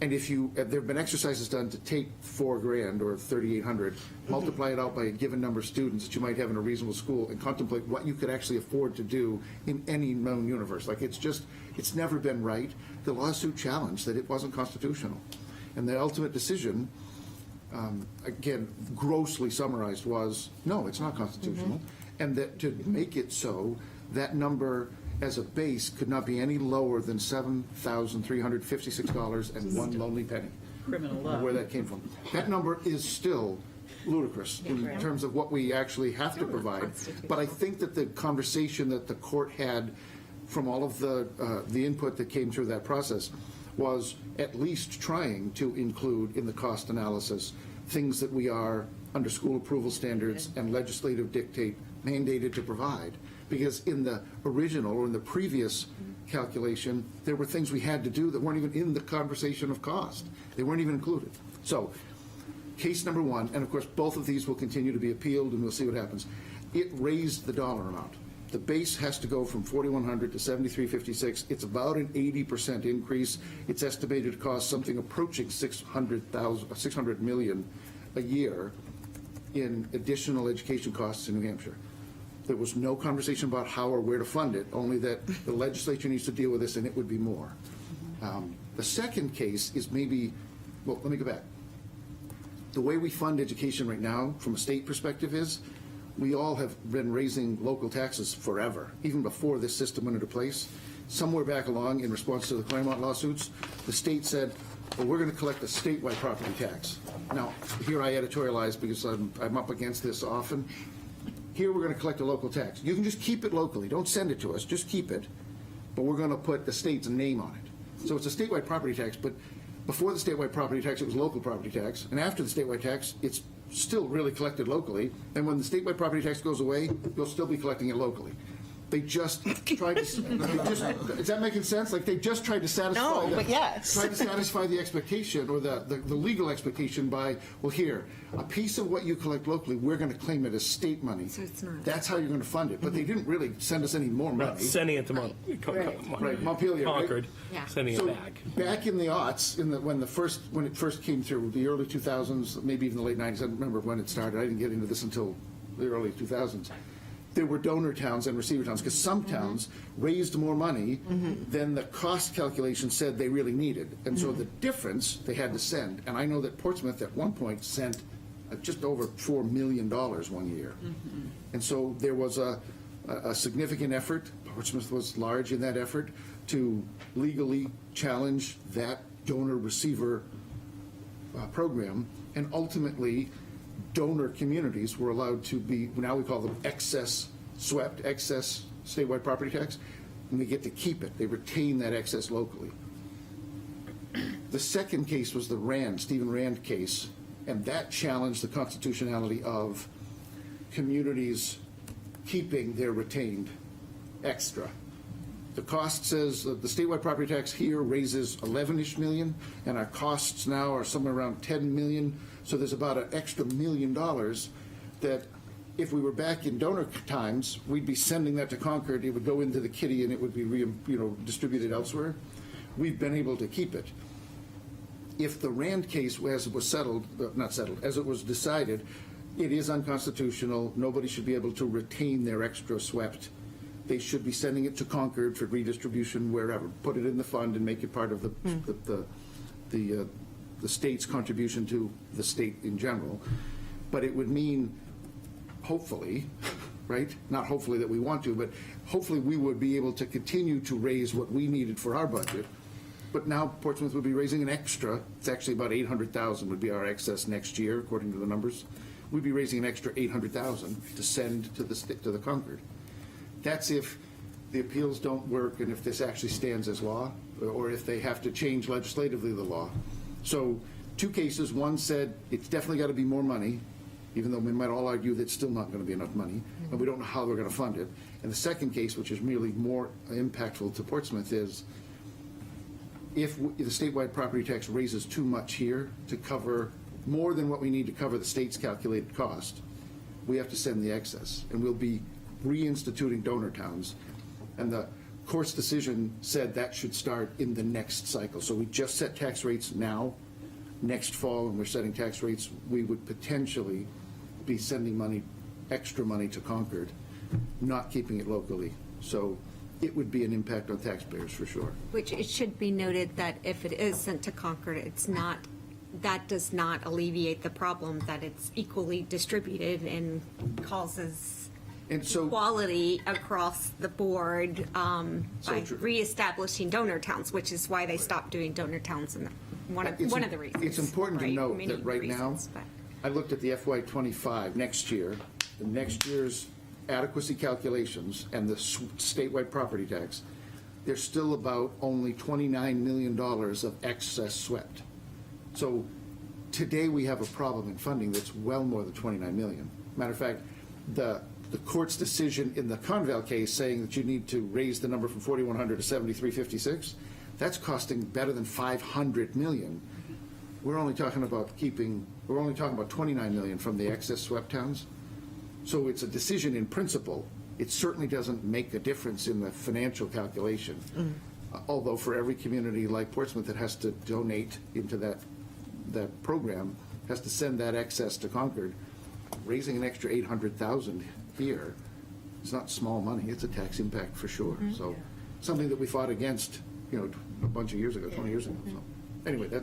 And if there have been exercises done to take $4,000 or 3,800, multiply it out by a given number of students that you might have in a reasonable school, and contemplate what you could actually afford to do in any known universe. Like it's never been right. The lawsuit challenged that it wasn't constitutional, and the ultimate decision, again, grossly summarized, was no, it's not constitutional, and that to make it so, that number as a base could not be any lower than $7,356 and one lonely penny. Criminal law. Where that came from. That number is still ludicrous in terms of what we actually have to provide. But I think that the conversation that the court had from all of the input that came through that process was at least trying to include in the cost analysis things that we are, under school approval standards and legislative dictate, mandated to provide. Because in the original or in the previous calculation, there were things we had to do that weren't even in the conversation of cost. They weren't even included. So, case number one, and of course both of these will continue to be appealed and we'll see what happens. It raised the dollar amount. The base has to go from 4,100 to 7,356. It's about an 80% increase. It's estimated to cost something approaching $600 million a year in additional education costs in New Hampshire. There was no conversation about how or where to fund it, only that the legislature needs to deal with this and it would be more. The second case is let me go back. The way we fund education right now, from a state perspective, is we all have been raising local taxes forever, even before this system went into place. Somewhere back along, in response to the Claremont lawsuits, the state said, well, we're going to collect a statewide property tax. Now, here I editorialize because I'm up against this often. Here we're going to collect a local tax. You can just keep it locally. Don't send it to us. Just keep it. But we're going to put the state's name on it. So it's a statewide property tax, but before the statewide property tax, it was local property tax. And after the statewide tax, it's still really collected locally. And when the statewide property tax goes away, you'll still be collecting it locally. They just tried to, is that making sense? Like, they just tried to satisfy. No, but yes. Tried to satisfy the expectation, or the legal expectation by, well, here, a piece of what you collect locally, we're gonna claim it as state money. So it's not. That's how you're gonna fund it, but they didn't really send us any more Not money. sending it to Right, Montpelier, right? Concord, Yeah. sending So it back. back in the aughts, when it first came through, the early 2000s, maybe even the late 90s, I don't remember when it started. I didn't get into this until the early 2000s. There were donor towns and receiver towns, because some towns raised more money than the cost calculation said they really needed. And so the difference they had to send, and I know that Portsmouth at one point sent just over $4 million one year. And so there was a significant effort, Portsmouth was large in that effort, to legally challenge that donor-receiver program, and ultimately, donor communities were allowed to be, now we call them excess swept, excess statewide property tax, and they get to keep it. They retain that excess locally. The second case was the Stephen Rand case, and that challenged the constitutionality of communities keeping their retained extra. The cost says that the statewide property tax here raises 11-ish million, and our costs now are somewhere around 10 million. So there's about an extra $1 million that if we were back in donor times, we'd be sending that to Concord. It would go into the kitty and it would be distributed elsewhere. We've been able to keep it. If the Rand case, as it was settled, not settled, as it was decided, it is unconstitutional. Nobody should be able to retain their extra swept. They should be sending it to Concord for redistribution wherever. Put it in the fund and make it part of the state's contribution to the state in general. But it would mean, hopefully, right? Not hopefully that we want to, but hopefully we would be able to continue to raise what we needed for our budget. But now Portsmouth would be raising an extra, it's actually about 800,000 would be our excess next year, according to the numbers. We'd be raising an extra 800,000 to send to the Concord. That's if the appeals don't work and if this actually stands as law, or if they have to change legislatively the law. So 2 cases, one said it's definitely got to be more money, even though we might all argue that it's still not going to be enough money, and we don't know how they're going to fund it. And the second case, which is really more impactful to Portsmouth, is if the statewide property tax raises too much here to cover more than what we need to cover the state's calculated cost, we have to send the excess, and we'll be reinstituting donor towns. And the court's decision said that should start in the next cycle. So we just set tax rates now. Next fall, when we're setting tax rates, we would potentially be sending money, extra money to Concord, not keeping it locally. So it would be an impact on taxpayers for sure. Which it should be noted that if it is sent to Concord, it's not, that does not alleviate the problem that it's equally distributed and causes And so, quality across the board by true. reestablishing donor towns, which is why they stopped doing donor towns in one of the reasons. It's important to right? note Many that right now, reasons, but- I looked at the FY25 next year, the next year's adequacy calculations and the statewide property tax, there's still about only $29 million of excess swept. So today we have a problem in funding that's well more than 29 million. Matter of fact, the court's decision in the Conval case saying that you need to raise the number from 4,100 to 7,356, that's costing better than 500 million. We're only talking about 29 million from the excess swept towns. So it's a decision in principle. It certainly doesn't make a difference in the financial calculation. Although for every community like Portsmouth that has to donate into that program, has to send that excess to Concord, raising an extra 800,000 here, it's not small money. It's a tax impact for sure. So something that we fought against, a bunch of years ago, 20 years ago. So anyway, that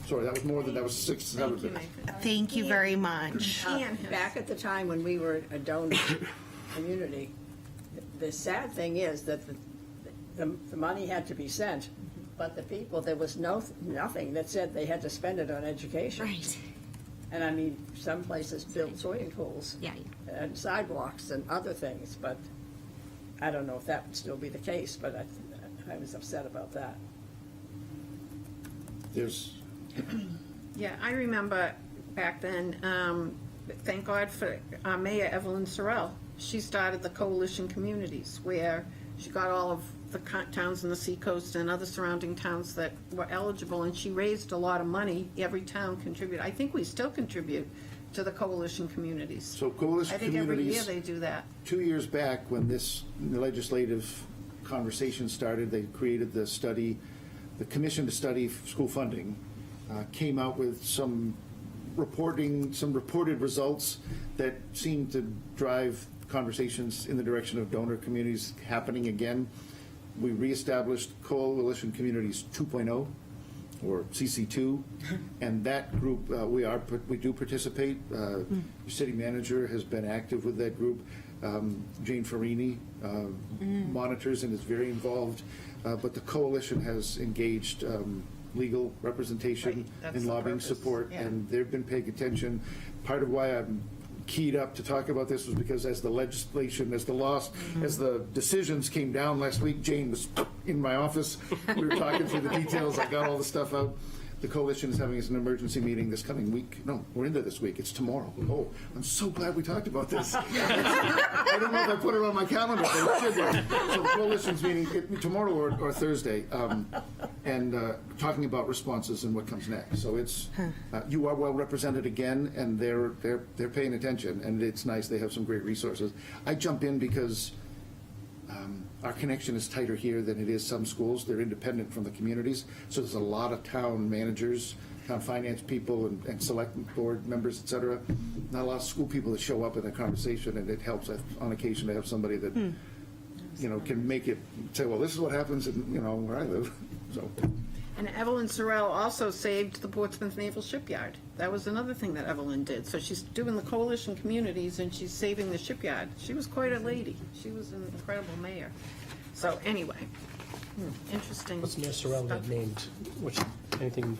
was more than, that was 6, 7. Thank you very much. Back at the time when we were a donor community, the sad thing is that the money had to be sent, but the people, there was nothing that said they had to spend it on education. Right. And I mean, some places built swimming pools Yeah. and sidewalks and other things, but I don't know if that would still be the case, but I was upset about that. There's, Yeah, I remember back then, thank God for our Mayor Evelyn Sorrell. She started the Coalition Communities, where she got all of the towns in the seacoast and other surrounding towns that were eligible, and she raised a lot of money. Every town contributed. I think we still contribute to the Coalition Communities. So Coalition I think every year Communities, they do that. 2 years back, when this legislative conversation started, they created the study, the Commission to Study School Funding, came out with some reported results that seemed to drive conversations in the direction of donor communities happening again. We reestablished Coalition Communities 2.0, or CC2, and that group, we do participate. Your city manager has been active with that group. Jane Farini monitors and is very involved, but the coalition has engaged legal representation Right, that's and the lobbying purpose, support, yeah. and they've been paying attention. Part of why I'm keyed up to talk about this was because as the legislation, as the decisions came down last week, Jane was in my office. We were talking through the details. I got all the stuff out. The coalition is having an emergency meeting this coming week. No, we're into this week. It's tomorrow. Oh, I'm so glad we talked about this. I don't know if I put it on my calendar, but it should be. So the coalition's meeting tomorrow or Thursday, and talking about responses and what comes next. So it's you are well represented again, and they're paying attention, and it's nice. They have some great resources. I jump in because our connection is tighter here than it is some schools. They're independent from the communities, so there's a lot of town managers, town finance people, and select board members, et cetera. Not a lot of school people that show up in that conversation, and it helps on occasion to have somebody that can make it say, well, this is what happens in where I live. So. And Evelyn Sorrell also saved the Portsmouth Naval Shipyard. That was another thing that Evelyn did. So she's doing the Coalition Communities, and she's saving the shipyard. She was quite a lady. She was an incredible mayor. So anyway, interesting. What's Mayor Sorrell stuff. got named? Anything?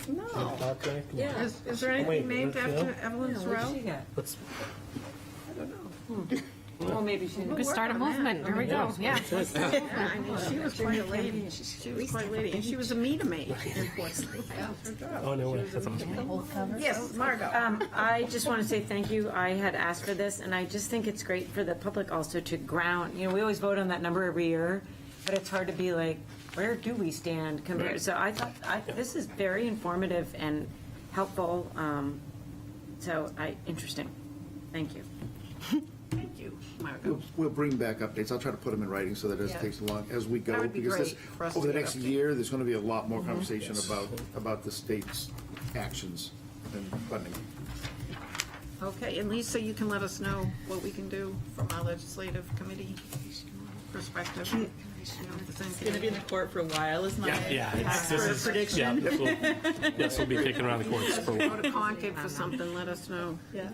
No. Park or anything? Yeah. Is there anything Wait, named no? after Evelyn What did she Sorrell? get? What's, I don't know. Well, maybe she We didn't. could start a work on that. movement. Here we go. Yeah. Yeah, I mean, she was quite a lady. She was quite a lady, and she was a meter maid in Portsmouth. That was her job. oh, no She way. was a That's meter awesome. maid. Yes, Margot. I just want to say thank you. I had asked for this, and I just think it's great for the public also to ground. We always vote on that number every year, but it's hard to be like, where do we stand compared? So I thought this is very informative and helpful. Interesting. Thank you. Thank you, Margot. We'll bring back updates. I'll try to put them in writing so that it doesn't take so long as we go. That would be because great for us over to the get next updates. year, there's going to be a lot more conversation about the state's actions and funding. Okay, and Lisa, you can let us know what we can do from our legislative committee perspective. It's going to be in the court for a while, is my This prediction. will be kicking around the courts for a Go while. to Concord for something, let us know. Yeah.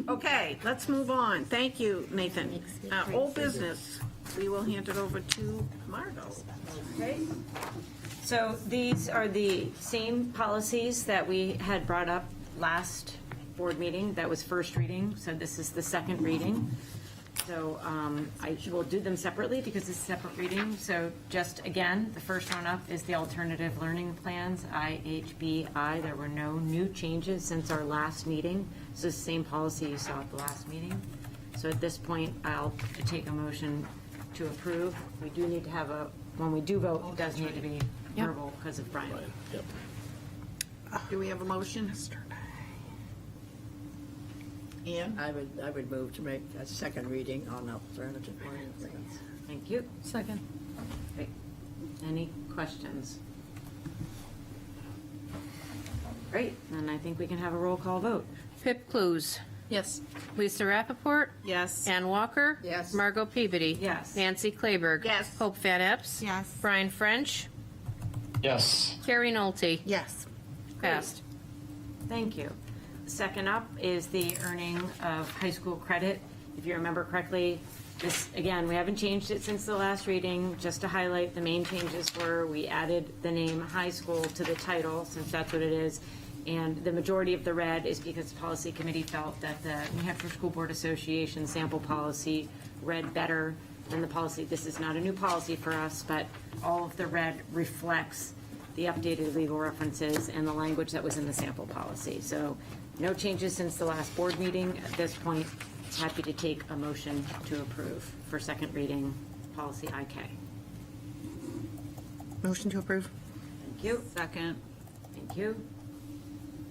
Okay, let's move on. Thank you, Nathan. Old business, we will hand it over to Margot. Okay? So these are the same policies that we had brought up last board meeting. That was first reading, so this is the second reading. So I will do them separately because it's separate reading. So just again, the first one up is the alternative learning plans, IHBI. There were no new changes since our last meeting. It's the same policy you saw at the last meeting. So at this point, I'll take a motion to approve. We do need to have when we do vote, it does need to be verbal because of Brian. Yep. Do we have a motion? Ian? I would move to make a second reading on alternative learning plans. Thank you. Second. Okay. Any questions? Great, then I think we can have a roll call vote. Pip Clues. Yes. Lisa Rappaport. Yes. Ann Walker. Yes. Margot Peabody. Yes. Nancy Kleberg. Yes. Hope Van Epps. Yes. Brian French. Yes. Carrie Nolte. Yes. Passed. Thank you. Second up is the earning of high school credit. If you remember correctly, this, again, we haven't changed it since the last reading. Just to highlight, the main changes were we added the name high school to the title, since that's what it is. And the majority of the red is because the policy committee felt that the New Hampshire School Board Association sample policy read better than the policy. This is not a new policy for us, but all of the red reflects the updated legal references and the language that was in the sample policy. So No changes since the last board meeting. At this point, happy to take a motion to approve for second reading, policy IK. Motion to approve. Thank you. Second. Thank you.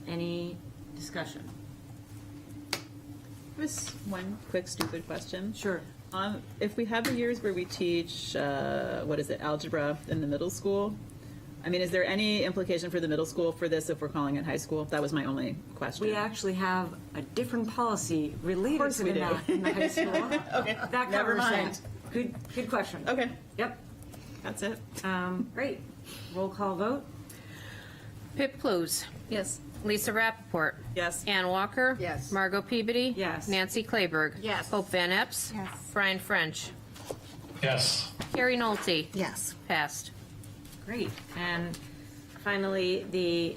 Any discussion? Just one quick stupid question. Sure. If we have the years where we teach, algebra in the middle school, I mean, is there any implication for the middle school for this if we're calling it high school? That was my only question. We actually have a different policy related course to we the do. math in the high school. Okay, That never covers mind. that. Good question. Okay, Yep. that's it. Great. Roll call vote? Pip Clues. Yes. Lisa Rappaport. Yes. Ann Walker. Yes. Margot Peabody. Yes. Nancy Claiberg. Yes. Hope Van Epps. Yes. Brian French. Yes. Carrie Nolte. Yes. Passed. Great. And finally, the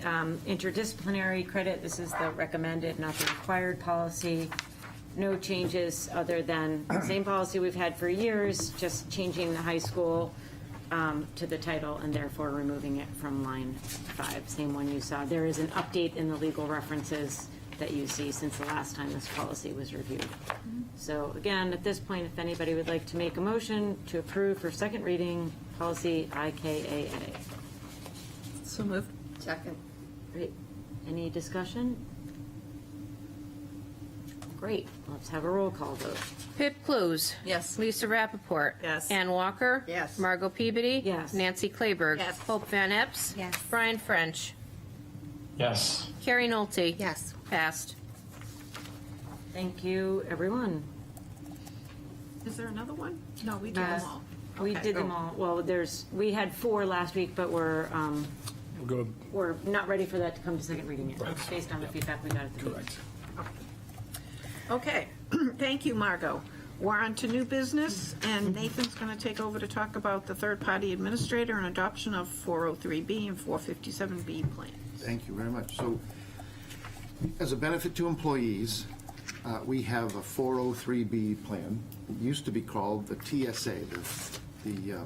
interdisciplinary credit, this is the recommended, not the required policy. No changes other than same policy we've had for years, just changing the high school to the title and therefore removing it from line 5, same one you saw. There is an update in the legal references that you see since the last time this policy was reviewed. So again, at this point, if anybody would like to make a motion to approve for second reading, policy IKAA. So moved. Second. Great. Any discussion? Great. Let's have a roll call vote. Pip Clues. Yes. Lisa Rappaport. Yes. Ann Walker. Yes. Margot Peabody. Yes. Nancy Claiberg. Yes. Hope Van Epps. Yes. Brian French. Yes. Carrie Nolte. Yes. Passed. Thank you, everyone. Is there another one? No, we did them all. We Okay. did them all. Well, we had 4 last week, but we're We'll go, not ready for that to come to second reading yet, based on the feedback we got at the meeting. correct. Okay, thank you, Margot. We're on to new business, and Nathan's going to take over to talk about the third-party administrator and adoption of 403B and 457B plans. Thank you very much. So, as a benefit to employees, we have a 403B plan. It used to be called the TSA, the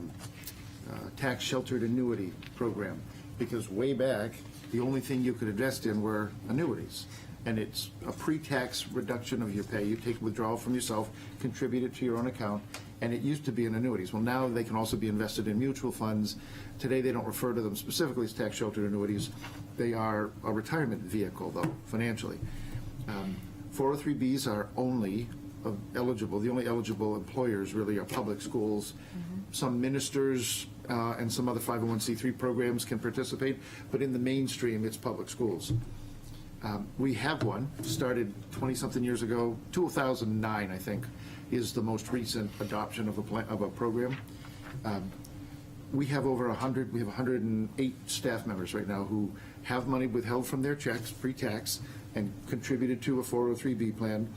Tax Sheltered Annuity Program, because way back, the only thing you could invest in were annuities. And it's a pre-tax reduction of your pay. You take withdrawal from yourself, contribute it to your own account, and it used to be in annuities. Well, now they can also be invested in mutual funds. Today, they don't refer to them specifically as tax-sheltered annuities. They are a retirement vehicle, though, financially. 403Bs are only eligible, the only eligible employers really are public schools. Some ministers and some other 501c3 programs can participate, but in the mainstream, it's public schools. We have one, started 20-something years ago, 2009, I think, is the most recent adoption of a program. We have over 100, we have 108 staff members right now who have money withheld from their checks, pre-tax, and contributed to a 403B plan.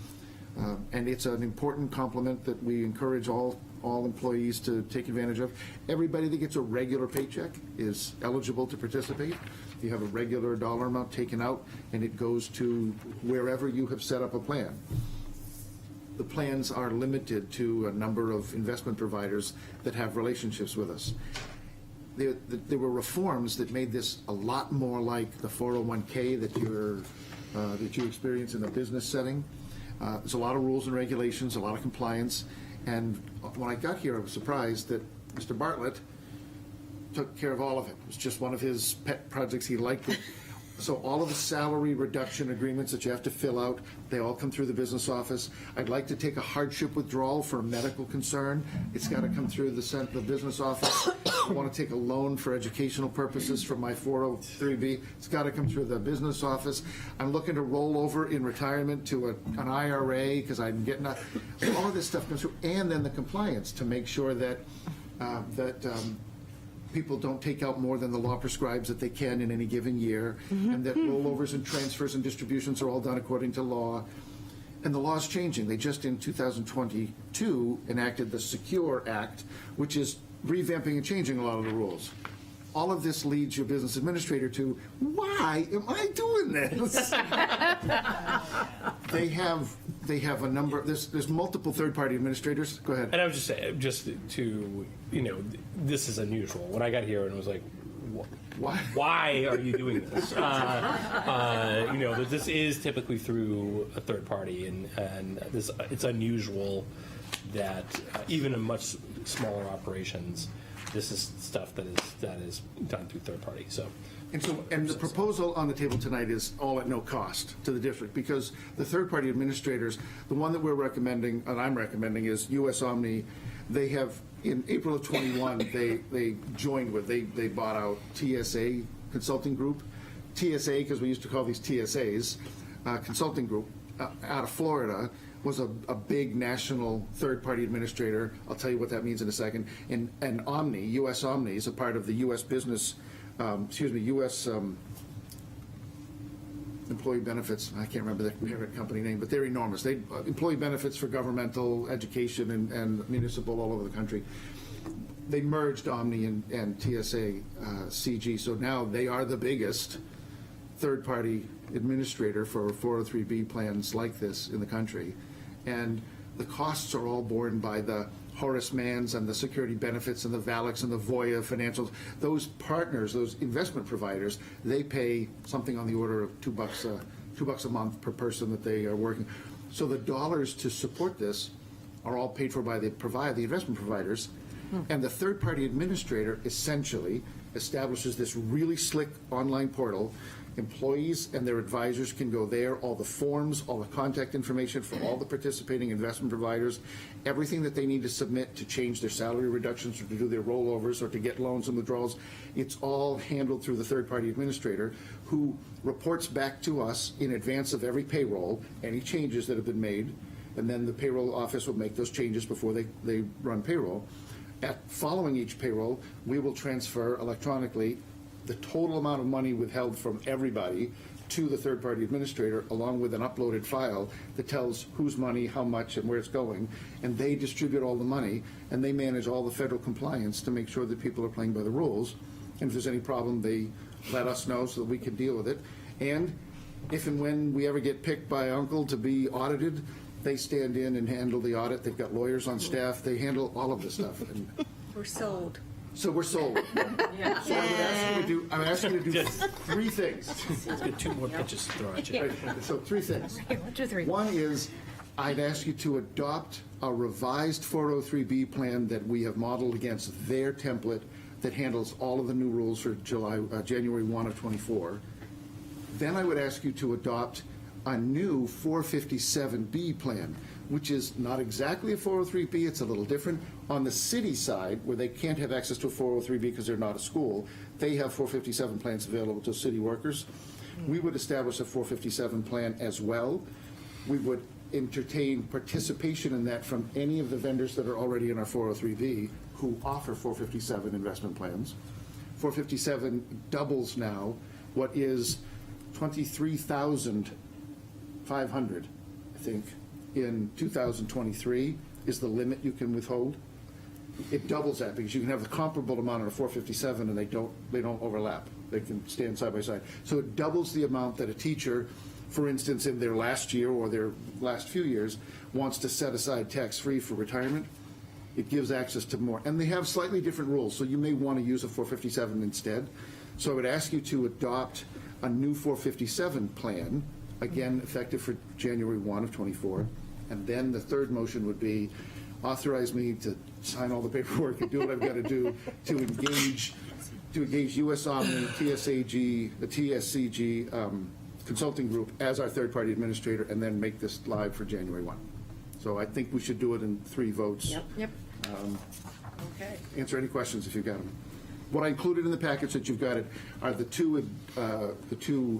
And it's an important complement that we encourage all employees to take advantage of. Everybody that gets a regular paycheck is eligible to participate. You have a regular dollar amount taken out, and it goes to wherever you have set up a plan. The plans are limited to a number of investment providers that have relationships with us. There were reforms that made this a lot more like the 401k that you experience in the business setting. There's a lot of rules and regulations, a lot of compliance, and when I got here, I was surprised that Mr. Bartlett took care of all of it. It was just one of his pet projects. He liked it. So all of the salary reduction agreements that you have to fill out, they all come through the business office. I'd like to take a hardship withdrawal for a medical concern. It's got to come through the business office. I want to take a loan for educational purposes from my 403B. It's got to come through the business office. I'm looking to roll over in retirement to an IRA because I'm getting all of this stuff comes through, and then the compliance to make sure that people don't take out more than the law prescribes that they can in any given year, and that rollovers and transfers and distributions are all done according to law. And the law is changing. They just in 2022 enacted the Secure Act, which is revamping and changing a lot of the rules. All of this leads your business administrator to, why am I doing this? They have a number, there's multiple third-party administrators. Go ahead. And I was just saying, this is unusual. When I got here and it was like, why are you doing this? That this is typically through a third party, and this it's unusual that even in much smaller operations, this is stuff that is done through third party. So. And the proposal on the table tonight is all at no cost to the district, because the third-party administrators, the one that we're recommending, and I'm recommending, is US Omni. They have, in April of 21, they joined with, they bought out TSA Consulting Group. TSA, because we used to call these TSAs, Consulting Group, out of Florida, was a big national third-party administrator. I'll tell you what that means in a second. And Omni, US Omni, is a part of the US business, U.S. Employee Benefits. I can't remember the parent company name, but they're enormous. They employee benefits for governmental, education, and municipal all over the country. They merged Omni and TSA CG, so now they are the biggest third-party administrator for 403B plans like this in the country. And the costs are all borne by the Horace Manns and the security benefits and the Valix and the Voya financials. Those partners, those investment providers, they pay something on the order of $2 a month per person that they are working. So the dollars to support this are all paid for by the investment providers. And the third-party administrator essentially establishes this really slick online portal. Employees and their advisors can go there, all the forms, all the contact information for all the participating investment providers, everything that they need to submit to change their salary reductions or to do their rollovers or to get loans and withdrawals. It's all handled through the third-party administrator, who reports back to us in advance of every payroll, any changes that have been made, and then the payroll office will make those changes before they run payroll. Following each payroll, we will transfer electronically the total amount of money withheld from everybody to the third-party administrator, along with an uploaded file that tells whose money, how much, and where it's going. And they distribute all the money, and they manage all the federal compliance to make sure that people are playing by the rules. And if there's any problem, they let us know so that we can deal with it. And if and when we ever get picked by Uncle to be audited, they stand in and handle the audit. They've got lawyers on staff. They handle all of this stuff. And We're sold. so we're sold. So I'm asking you to do three things. Let's get two more pitches to throw at you. Right, so three things. 1, 2, 3. One is, I'd ask you to adopt a revised 403B plan that we have modeled against their template that handles all of the new rules for January 1 of 24. Then I would ask you to adopt a new 457B plan, which is not exactly a 403B, it's a little different. On the city side, where they can't have access to a 403B because they're not a school, they have 457 plans available to city workers. We would establish a 457 plan as well. We would entertain participation in that from any of the vendors that are already in our 403B who offer 457 investment plans. 457 doubles now what is 23,500, I think, in 2023 is the limit you can withhold. It doubles that because you can have the comparable amount on a 457 and they don't overlap. They can stand side by side. So it doubles the amount that a teacher, for instance, in their last year or their last few years, wants to set aside tax-free for retirement. It gives access to more. And they have slightly different rules, so you may want to use a 457 instead. So I would ask you to adopt a new 457 plan, again, effective for January 1 of 24. And then the third motion would be authorize me to sign all the paperwork and do what I've got to do to engage US Omni, TSCG Consulting Group as our third-party administrator, and then make this live for January 1. So I think we should do it in 3 votes. Yep. Okay. Answer any questions if you've got them. What I included in the package that you've got it are the two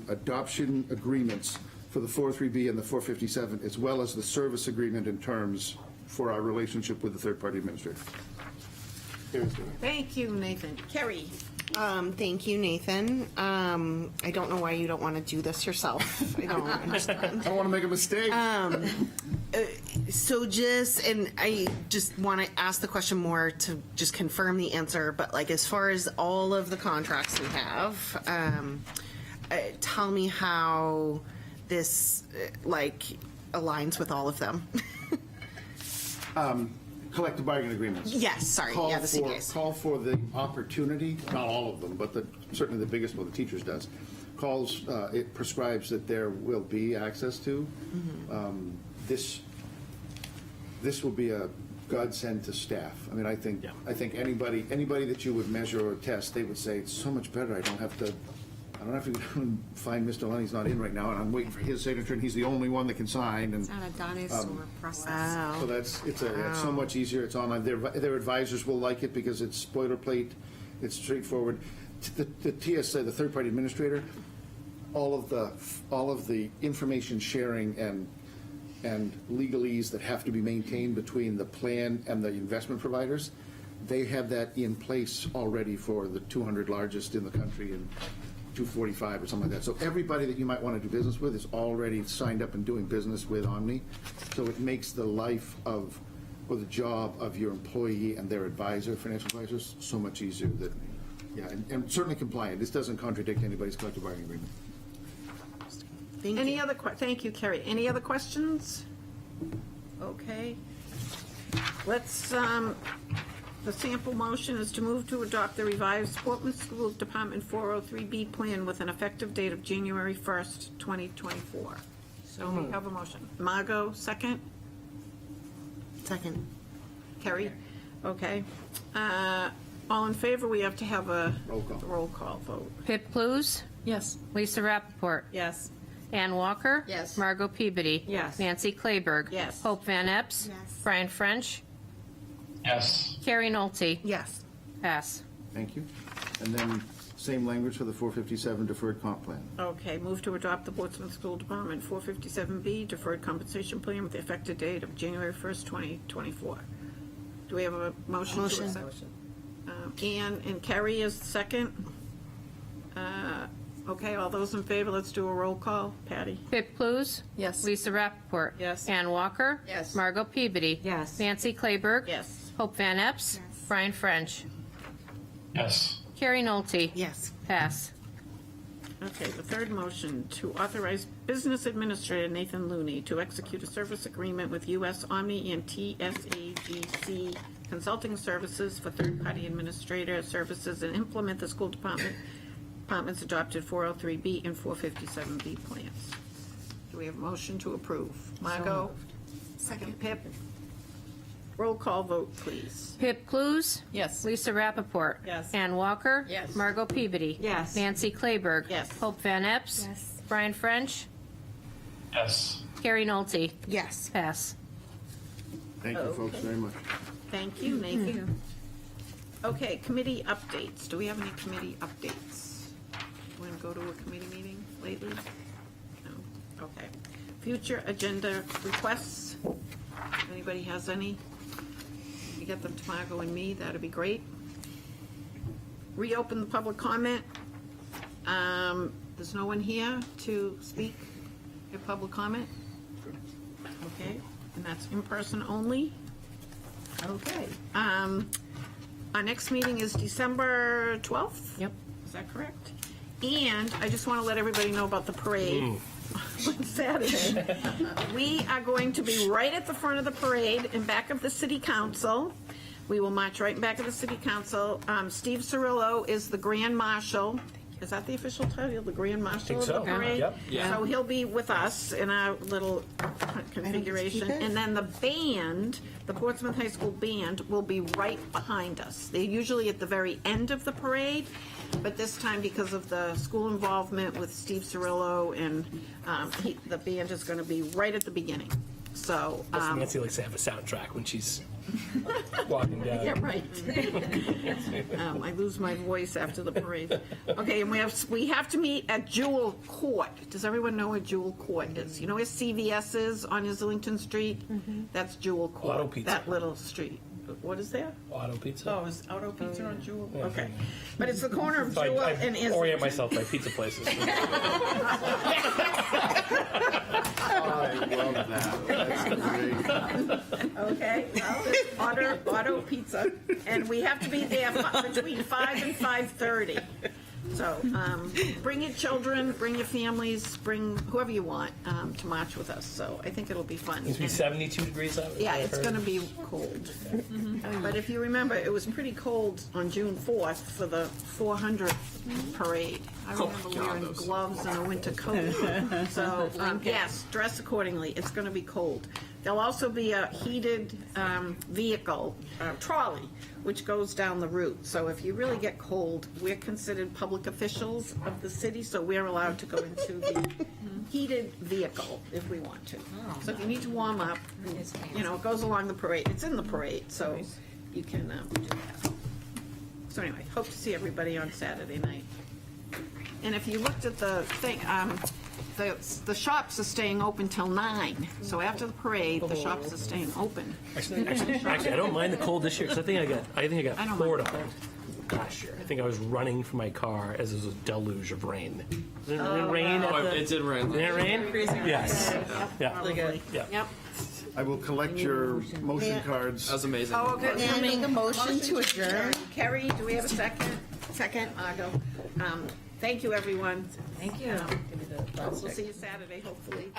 adoption agreements for the 403B and the 457, as well as the service agreement in terms for our relationship with the third-party administrator. Thank you, Nathan. Carrie. Thank you, Nathan. I don't know why you don't want to do this yourself. I don't understand. I don't want to make a mistake. So I just want to ask the question more to just confirm the answer, but like as far as all of the contracts we have, tell me how this aligns with all of them. collective bargaining agreements. Yes, sorry, Call yeah, the for- CBAs. Call for the opportunity, not all of them, but certainly the biggest one, the teachers does. It prescribes that there will be access to. This will be a godsend to staff. I mean, I think anybody that you would measure or test, they would say, it's so much better, I don't have to go and find Mr. Lenny's not in right now, and I'm waiting for his signature, and he's the only one that can sign, and It's not a dinosaur process. so it's so much easier. It's online. Their advisors will like it because it's boilerplate. It's straightforward. The TSA, the third-party administrator, all of the information sharing and legalese that have to be maintained between the plan and the investment providers, they have that in place already for the 200 largest in the country and 245 or something like that. So everybody that you might want to do business with is already signed up and doing business with Omni. So it makes the life or the job of your employee and their advisor, financial advisors, so much easier. And certainly compliant. This doesn't contradict anybody's collective bargaining agreement. Thank you, Carrie. Any other questions? Okay. Let's, the sample motion is to move to adopt the revised Portland Schools Department 403B plan with an effective date of January 1st, 2024. So we have a motion. Margot, second? Second. Kerry? Okay. All in favor, we have to have a roll call vote. Pip Blues, Yes. Lisa Rappaport, Yes. Ann Walker. Yes. Margot Peabody. Yes. Nancy Kleberg. Yes. Hope Van Epps. Yes. Brian French. Yes. Carrie Nolte. Yes. Pass. Thank you. And then same language for the 457 deferred comp plan. Okay, move to adopt the Portsmouth School Department 457B deferred compensation plan with the effective date of January 1st, 2024. Do we have a motion? to Motion. accept? Ann and Kerry is second. Okay, all those in favor, let's do a roll call. Patty? Pip Blues. Yes. Lisa Rappaport. Yes. Ann Walker. Yes. Margot Peabody. Yes. Nancy Kleberg. Yes. Hope Van Epps. Yes. Brian French. Yes. Carrie Nolte. Yes. Pass. Okay, the third motion, to authorize Business Administrator Nathan Looney to execute a service agreement with U.S. Omni and TSAGC Consulting Services for third-party administrator services and implement the school department's adopted 403B and 457B plans. Do we have a motion to approve? Margot? Second. Pip? Roll call vote, please. Pip Blues. Yes. Lisa Rappaport. Yes. Ann Walker. Yes. Margot Peabody. Yes. Nancy Kleberg. Yes. Hope Van Epps. Yes. Brian French. Yes. Carrie Nolte. Yes. Pass. Thank you, folks, very much. Thank you, Nathan. Okay, committee updates. Do we have any committee updates? Want to go to a committee meeting lately? No? Okay. Future agenda requests? Anybody has any? You get them to Margot and me, that'd be great. Reopen the public comment. There's no one here to speak your public comment? Okay, and that's in person only? Okay. Our next meeting is December 12th? Yep. Is that correct? And I just want to let everybody know about the parade on Saturday. We are going to be right at the front of the parade in back of the city council. We will march right in back of the city council. Steve Cirillo is the grand marshal. Is that the official title, the grand marshal of the so. parade? Yep. Yeah. So he'll be with us in our little configuration. keep it. And then the band, the Portsmouth High School band, will be right behind us. They're usually at the very end of the parade, but this time, because of the school involvement with Steve Cirillo, and the band is going to be right at the beginning. So, Nancy likes to have a soundtrack when she's walking down. yeah, right. I lose my voice after the parade. Okay, and we have to meet at Jewel Court. Does everyone know where Jewel Court is? You know where CVS is on Islington Street? That's Jewel Court. Auto Pizza. That little street. What is there? Auto Pizza. Oh, is Auto Pizza on Jewel? Yeah. Okay. But it's the corner of So Jewel I and Islington. orient myself by pizza places. I love that. That's great. Okay, auto pizza, and we have to be there between 5 and 5:30. So bring your children, bring your families, bring whoever you want to march with us. So I think it'll be fun. It's going to be 72 degrees out. Yeah, it's going to be cold. But if you remember, it was pretty cold on June 4th for the 400 parade. I remember wearing gloves and a winter coat. So, yes, dress accordingly. It's going to be cold. There'll also be a heated vehicle, trolley, which goes down the route. So if you really get cold, we're considered public officials of the city, so we're allowed to go into the heated vehicle if we want to. So if you need to warm up, you know, it goes along the parade. It's in the parade, so you can do that. So anyway, hope to see everybody on Saturday night. And if you looked at the thing, the shops are staying open till 9. So after the parade, the shops are staying open. Actually, I don't mind the cold this year because I think I got I don't poured mind the on last year. I think I was running from my car as there was a deluge of rain. Didn't it rain? It did rain. Did it rain? Yes. Yeah. Yeah. Yep. I will collect your motion cards. That was amazing. Oh, okay. Can I make a motion to adjourn? Kerry, do we have a second? Second, Margot. Thank you, everyone. Thank you. We'll see you Saturday, hopefully.